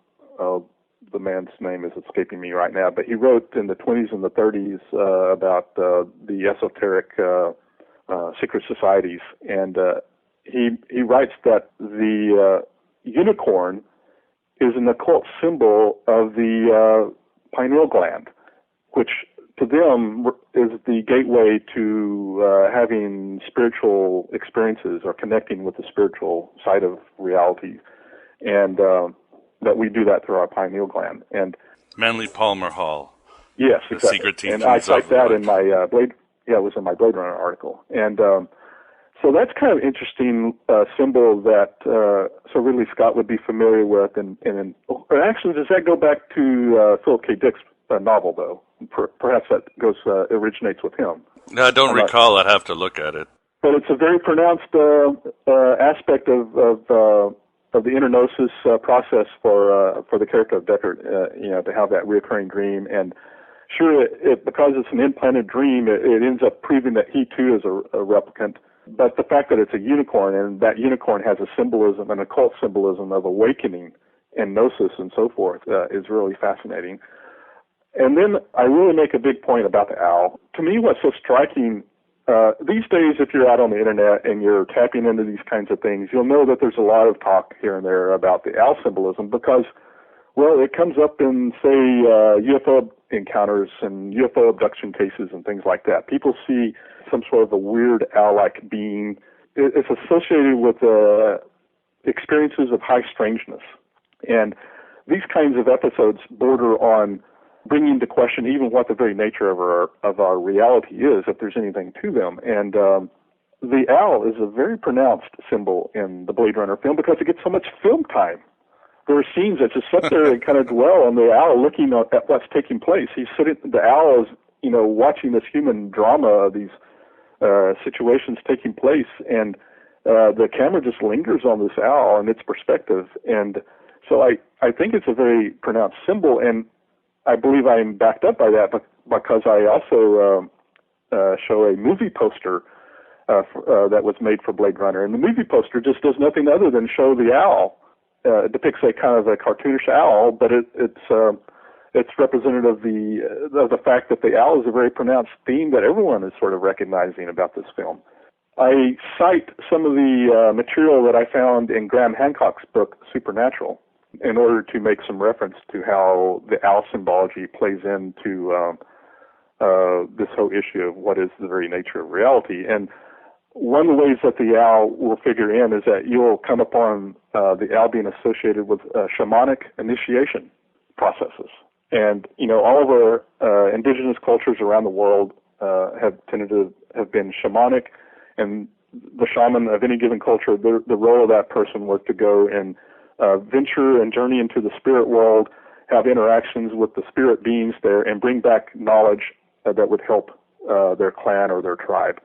The man's name is escaping me right now, but he wrote in the 20s and the 30s about the esoteric secret societies, and he writes that the unicorn is an occult symbol of the pineal gland, which to them is the gateway to having spiritual experiences or connecting with the spiritual side of reality, and that we do that through our pineal gland. And Manly Palmer Hall. Yes, the exactly. Secret Teachings. And I cite that in my it was in my Blade Runner article. And so that's kind of interesting symbol that so Ridley Scott would be familiar with. And actually, does that go back to Philip K. Dick's novel, though? Perhaps that originates with him. No, I don't recall. I'd have to look at it. But it's a very pronounced aspect of the inner gnosis process for the character of Deckard, to have that reoccurring dream. And sure, because it's an implanted dream, it ends up proving that he too is a replicant. But the fact that it's a unicorn, and that unicorn has a symbolism, an occult symbolism of awakening and gnosis and so forth, is really fascinating. And then I really make a big point about the owl. To me, what's so striking, these days, if you're out on the internet and you're tapping into these kinds of things, you'll know that there's a lot of talk here and there about the owl symbolism because, well, it comes up in, say, UFO encounters and UFO abduction cases and things like that. People see some sort of a weird owl-like being. It's associated with experiences of high strangeness. And these kinds of episodes border on bringing into question even what the very nature of our reality is, if there's anything to them. And the owl is a very pronounced symbol in the Blade Runner film because it gets so much film time. There are scenes that just sit there and kind of dwell on the owl, looking at what's taking place. The owl is, watching this human drama of these situations taking place, and the camera just lingers on this owl and its perspective. And so I think it's a very pronounced symbol, and I believe I'm backed up by that because I also show a movie poster that was made for Blade Runner, and the movie poster just does nothing other than show the owl. It depicts a kind of a cartoonish owl, but it's representative of the fact that the owl is a very pronounced theme that everyone is sort of recognizing about this film. I cite some of the material that I found in Graham Hancock's book Supernatural in order to make some reference to how the owl symbology plays into this whole issue of what is the very nature of reality. And one of the ways that the owl will figure in is that you'll come upon the owl being associated with shamanic initiation processes. And, all of our indigenous cultures around the world have tended to have been shamanic, and the shaman of any given culture, the role of that person was to go and venture and journey into the spirit world, have interactions with the spirit beings there, and bring back knowledge that would help their clan or their tribe.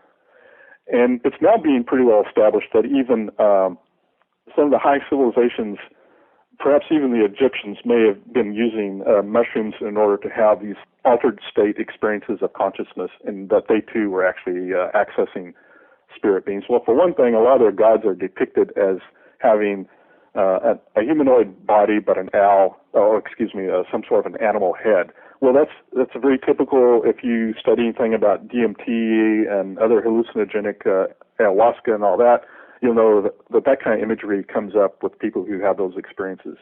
And it's now being pretty well established that even some of the high civilizations, perhaps even the Egyptians, may have been using mushrooms in order to have these altered state experiences of consciousness, and that they too were actually accessing spirit beings. Well, for one thing, a lot of their gods are depicted as having a humanoid body, but an owl, some sort of an animal head. Well, that's a very typical. If you study anything about DMT and other hallucinogenic ayahuasca and all that, you'll know that kind of imagery comes up with people who have those experiences.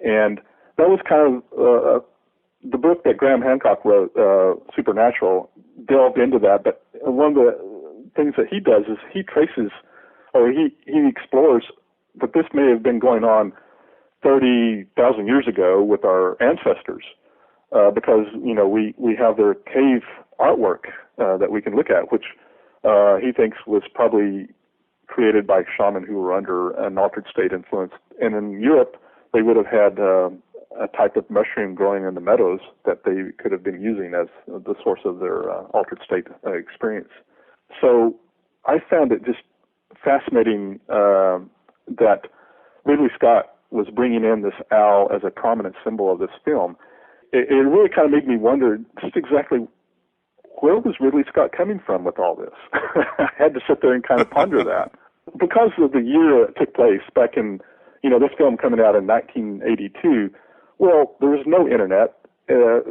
And that was kind of the book that Graham Hancock wrote, Supernatural, delved into that. But one of the things that he does is he traces, or he explores that this may have been going on 30,000 years ago with our ancestors. Because, we have their cave artwork that we can look at, which he thinks was probably created by shaman who were under an altered state influence. And in Europe, they would have had a type of mushroom growing in the meadows that they could have been using as the source of their altered state experience. So I found it just fascinating that Ridley Scott was bringing in this owl as a prominent symbol of this film. It really kind of made me wonder just exactly where was Ridley Scott coming from with all this? I had to sit there and kind of ponder that. Because of the year it took place, back in, this film coming out in 1982, well, there was no internet. There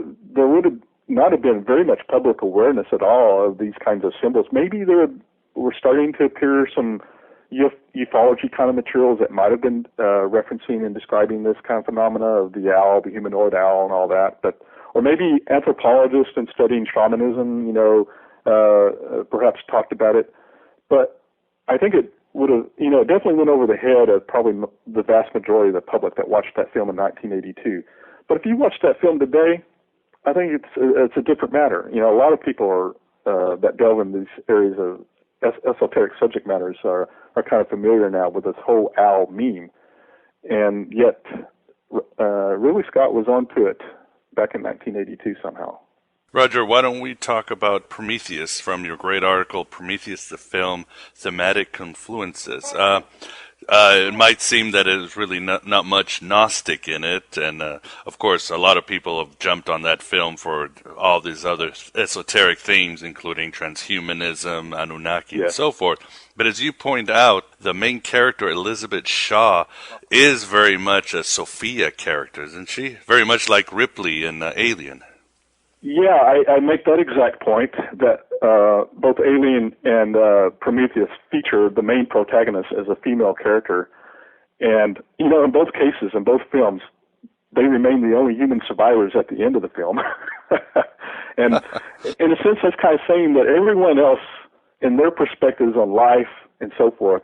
would have not have been very much public awareness at all of these kinds of symbols. Maybe there were starting to appear some ufology kind of materials that might have been referencing and describing this kind of phenomena of the owl, the humanoid owl, and all that. Or maybe anthropologists in studying shamanism, perhaps talked about it. But I think it would have, it definitely went over the head of probably the vast majority of the public that watched that film in 1982. But if you watch that film today, I think it's a different matter. A lot of people are that delve in these areas of esoteric subject matters are kind of familiar now with this whole owl meme. And yet, Ridley Scott was onto it back in 1982 somehow. Roger, why don't we talk about Prometheus from your great article, Prometheus the Film, Thematic Confluences. It might seem that there's really not much Gnostic in it, and of course a lot of people have jumped on that film for all these other esoteric themes, including transhumanism, Anunnaki, and so forth. But as you point out, the main character, Elizabeth Shaw, is very much a Sophia character, isn't she? Very much like Ripley in Alien. Yeah, I make that exact point, that both Alien and Prometheus feature the main protagonist as a female character. And, in both cases, in both films, they remain the only human survivors at the end of the film. And in a sense, that's kind of saying that everyone else, in their perspectives on life and so forth,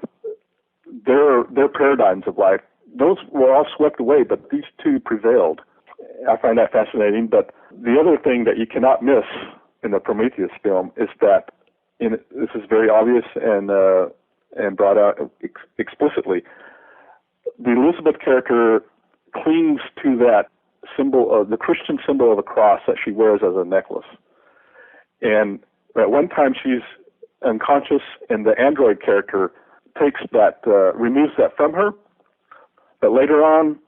their paradigms of life, those were all swept away, but these two prevailed. I find that fascinating. But the other thing that you cannot miss in the Prometheus film is that, this is very obvious and brought out explicitly, the Elizabeth character clings to that symbol of the Christian symbol of the cross that she wears as a necklace. And at one time she's unconscious, and the android character takes that, removes that from her. But later on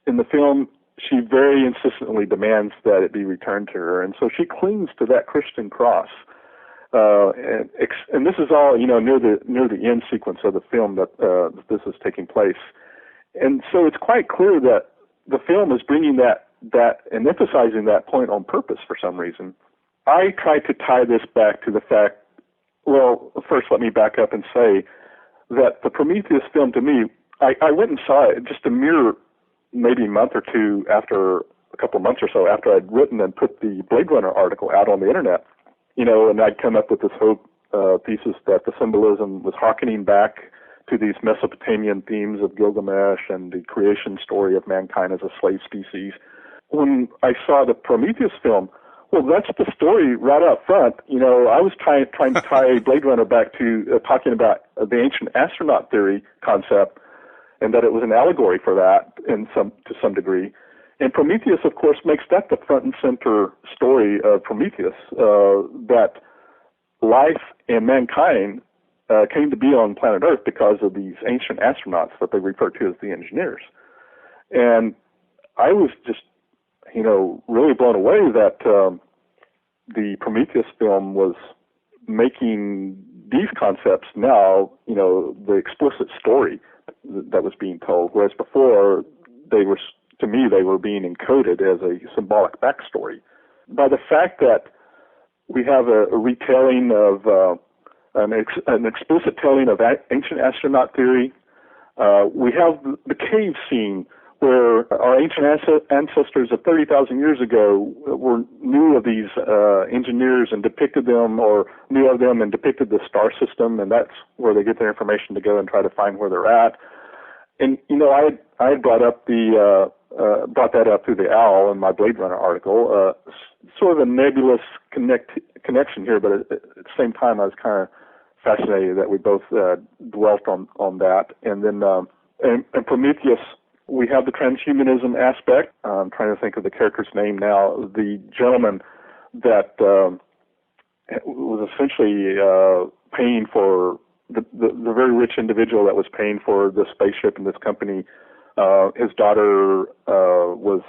in the film, she very insistently demands that it be returned to her, and so she clings to that Christian cross. And this is all, near the end sequence of the film that this is taking place. And so it's quite clear that the film is bringing that and emphasizing that point on purpose for some reason. I tried to tie this back to the fact. Well, first let me back up and say that the Prometheus film, to me, I went and saw it just a mere maybe month or two after, a couple of months or so after I'd written and put the Blade Runner article out on the internet, and I'd come up with this whole thesis that the symbolism was hearkening back to these Mesopotamian themes of Gilgamesh and the creation story of mankind as a slave species. When I saw the Prometheus film, well, that's the story right up front. I was trying to tie Blade Runner back to talking about the ancient astronaut theory concept, and that it was an allegory for that to some degree. And Prometheus, of course, makes that the front and center story of Prometheus, that life and mankind came to be on planet Earth because of these ancient astronauts that they refer to as the engineers. And I was just, really blown away that the Prometheus film was making these concepts now, the explicit story that was being told, whereas before they were being encoded as a symbolic backstory. By the fact that we have a retelling of an explicit telling of ancient astronaut theory, we have the cave scene where our ancient ancestors of 30,000 years ago knew of these engineers and depicted them, or knew of them and depicted the star system, and that's where they get their information to go and try to find where they're at. And I had brought that up through the Owl in my Blade Runner article, sort of a nebulous connection here, but at the same time I was kind of fascinated that we both dwelt on that. And then and Prometheus, we have the transhumanism aspect. I'm trying to think of the character's name now. The gentleman that was essentially paying for the very rich individual that was paying for the spaceship and this company. His daughter was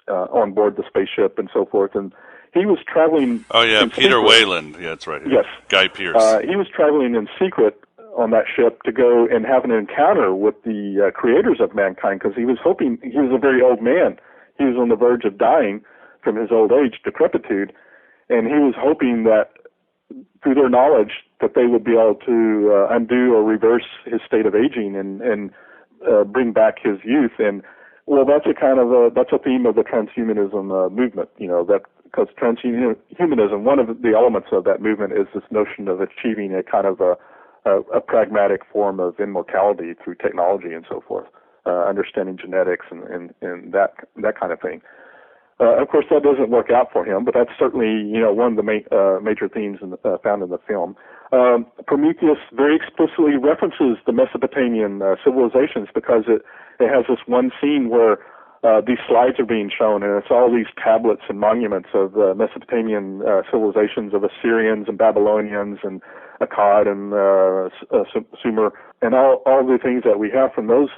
on board the spaceship and so forth, and he was traveling. Oh yeah, Peter Wayland. Yeah, that's right. Yes, Guy Pearce. He was traveling in secret on that ship to go and have an encounter with the creators of mankind, because he was hoping. He was a very old man. He was on the verge of dying from his old age, decrepitude, and he was hoping that through their knowledge that they would be able to undo or reverse his state of aging and bring back his youth. And well, that's a theme of the transhumanism movement. That because transhumanism, one of the elements of that movement is this notion of achieving a kind of a pragmatic form of immortality through technology and so forth, understanding genetics and that kind of thing. Of course, that doesn't work out for him, but that's certainly one of the major themes found in the film. Prometheus very explicitly references the Mesopotamian civilizations, because it has this one scene where these slides are being shown, and it's all these tablets and monuments of Mesopotamian civilizations of Assyrians and Babylonians and Akkad and Sumer, and all the things that we have from those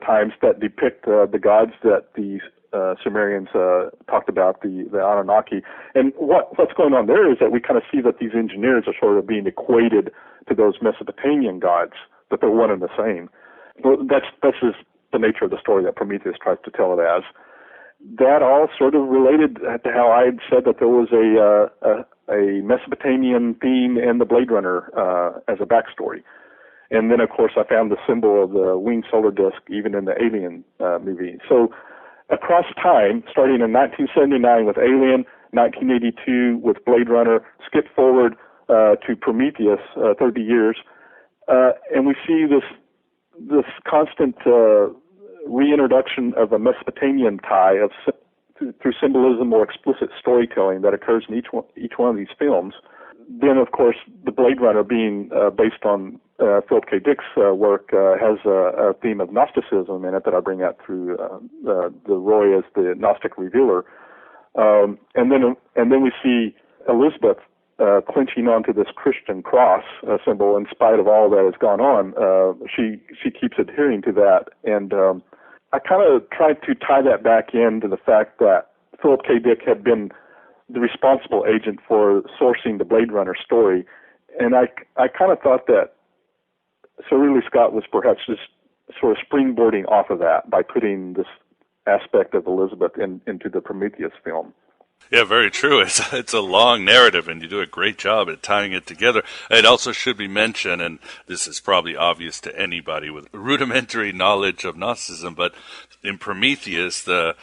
times that depict the gods that the Sumerians talked about, the Anunnaki. And what's going on there is that we kind of see that these engineers are sort of being equated to those Mesopotamian gods, that they're one and the same. Well, that's just the nature of the story that Prometheus tries to tell it as. That all sort of related to how I had said that there was a Mesopotamian theme in the Blade Runner as a backstory. And then, of course, I found the symbol of the winged solar disk even in the Alien movie. So across time, starting in 1979 with Alien, 1982 with Blade Runner, skip forward to Prometheus, 30 years, and we see this constant reintroduction of a Mesopotamian tie through symbolism or explicit storytelling that occurs in each one of these films. Then, of course, the Blade Runner being based on Philip K. Dick's work has a theme of Gnosticism in it that I bring out through the Roy as the Gnostic revealer, and then we see Elizabeth clinching onto this Christian cross symbol in spite of all that has gone on. She keeps adhering to that, and I kind of tried to tie that back into the fact that Philip K. Dick had been the responsible agent for sourcing the Blade Runner story, and I kind of thought that Sir Ridley Scott was perhaps just sort of springboarding off of that by putting this aspect of Elizabeth into the Prometheus film. Yeah, very true. It's a long narrative, and you do a great job at tying it together. It also should be mentioned, and this is probably obvious to anybody with rudimentary knowledge of Gnosticism, but in Prometheus, the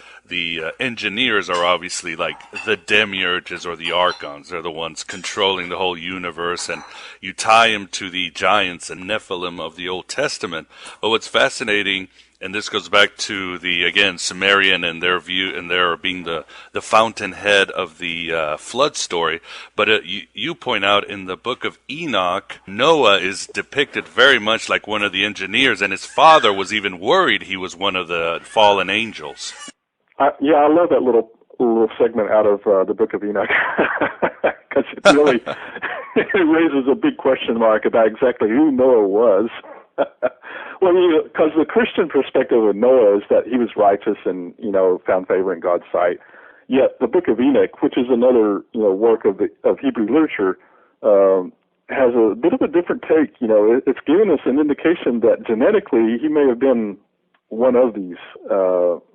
engineers are obviously like the demiurges or the archons. They're the ones controlling the whole universe, and you tie them to the giants and Nephilim of the Old Testament. But what's fascinating, and this goes back to the, again, Sumerian and their view, and their being the fountainhead of the flood story. But you point out in the book of Enoch, Noah is depicted very much like one of the engineers, and his father was even worried he was one of the fallen angels. Yeah, I love that little segment out of the book of Enoch, because it really it raises a big question mark about exactly who Noah was. Well, because the Christian perspective of Noah is that he was righteous and, found favor in God's sight. Yet the Book of Enoch, which is another, work of Hebrew literature, has a bit of a different take. It's given us an indication that genetically he may have been one of these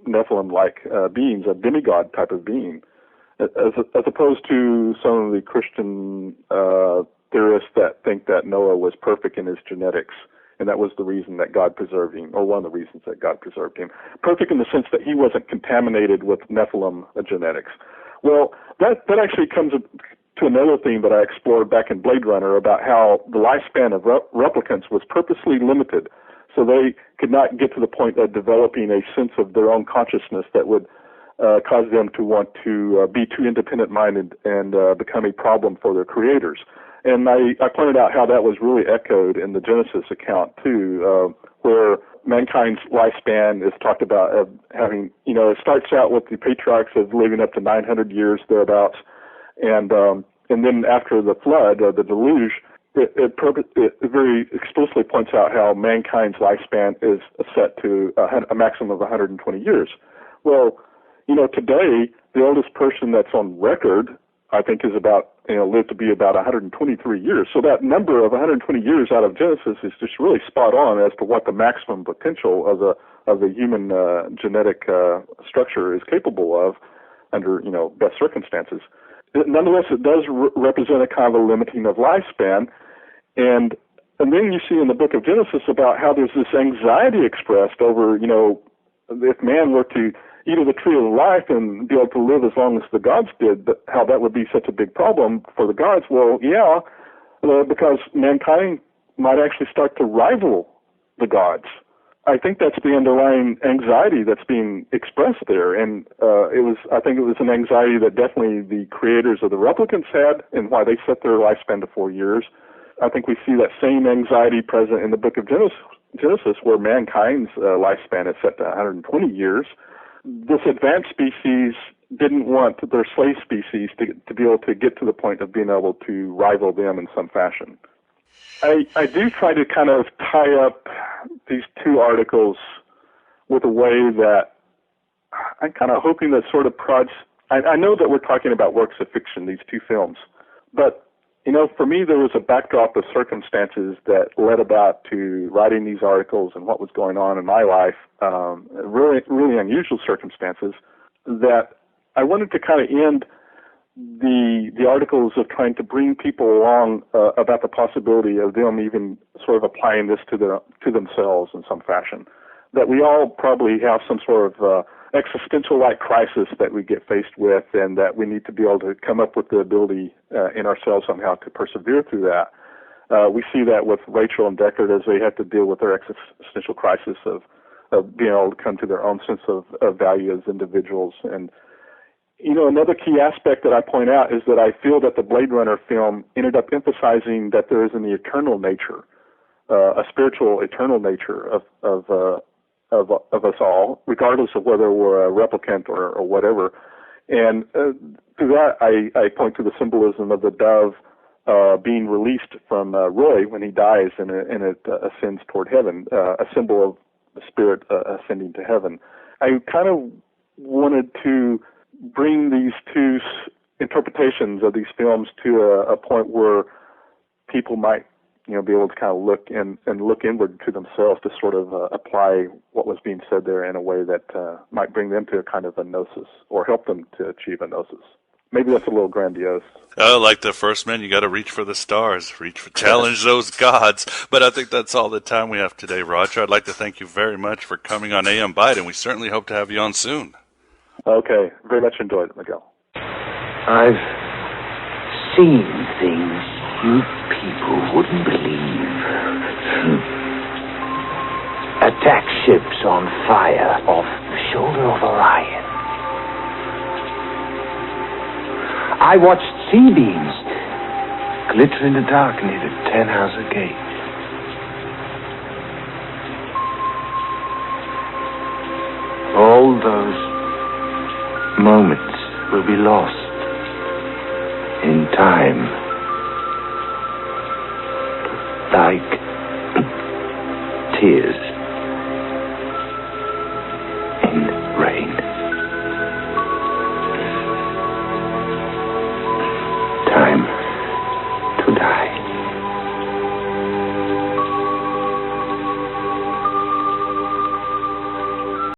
Nephilim-like beings, a demigod type of being, as opposed to some of the Christian theorists that think that Noah was perfect in his genetics, and that was the reason that God preserved him, or one of the reasons that God preserved him. Perfect in the sense that he wasn't contaminated with Nephilim genetics. Well, that actually comes to another theme that I explored back in Blade Runner about how the lifespan of replicants was purposely limited, so they could not get to the point of developing a sense of their own consciousness that would cause them to want to be too independent-minded and become a problem for their creators. And I pointed out how that was really echoed in the Genesis account, too, where mankind's lifespan is talked about of having, it starts out with the patriarchs of living up to 900 years, thereabouts, and then after the flood, the deluge, it very explicitly points out how mankind's lifespan is set to a maximum of 120 years. Well, today, the oldest person that's on record, I think, is about, lived to be about 123 years. So that number of 120 years out of Genesis is just really spot on as to what the maximum potential of the human genetic structure is capable of under, best circumstances. Nonetheless, it does represent a kind of a limiting of lifespan. And then you see in the book of Genesis about how there's this anxiety expressed over, if man were to eat of the tree of life and be able to live as long as the gods did, but how that would be such a big problem for the gods. Well, yeah, because mankind might actually start to rival the gods. I think that's the underlying anxiety that's being expressed there, and I think it was an anxiety that definitely the creators of the replicants had, and why they set their lifespan to 4 years. I think we see that same anxiety present in the book of Genesis, where mankind's lifespan is set to 120 years. This advanced species didn't want their slave species to be able to get to the point of being able to rival them in some fashion. I do try to kind of tie up these two articles with a way that I'm kind of hoping that sort of prods. I know that we're talking about works of fiction, these two films, but for me, there was a backdrop of circumstances that led about to writing these articles and what was going on in my life, really, really unusual circumstances, that I wanted to kind of end the articles of trying to bring people along about the possibility of them even sort of applying this to themselves in some fashion. That we all probably have some sort of existential-like crisis that we get faced with, and that we need to be able to come up with the ability in ourselves somehow to persevere through that. We see that with Rachel and Deckard as they have to deal with their existential crisis of being able to come to their own sense of value as individuals. And, another key aspect that I point out is that I feel that the Blade Runner film ended up emphasizing that there is an eternal nature, a spiritual eternal nature of us all, regardless of whether we're a replicant or whatever. And through that, I point to the symbolism of the dove being released from Roy when he dies and it ascends toward heaven, a symbol of the spirit ascending to heaven. I kind of wanted to bring these two interpretations of these films to a point where people might be able to kind of look inward to themselves to sort of apply what was being said there in a way that might bring them to a kind of a gnosis or help them to achieve a gnosis. Maybe that's a little grandiose. Like the first man, you got to reach for the stars, challenge those gods. But I think that's all the time we have today, Roger. I'd like to thank you very much for coming on Aeon Byte, and we certainly hope to have you on soon. Okay, very much enjoyed it, Miguel. I've seen things you people wouldn't believe. Attack ships on fire off the shoulder of Orion. I watched C-beams glitter in the dark near the Tannhauser Gate. All those moments will be lost in time. like tears.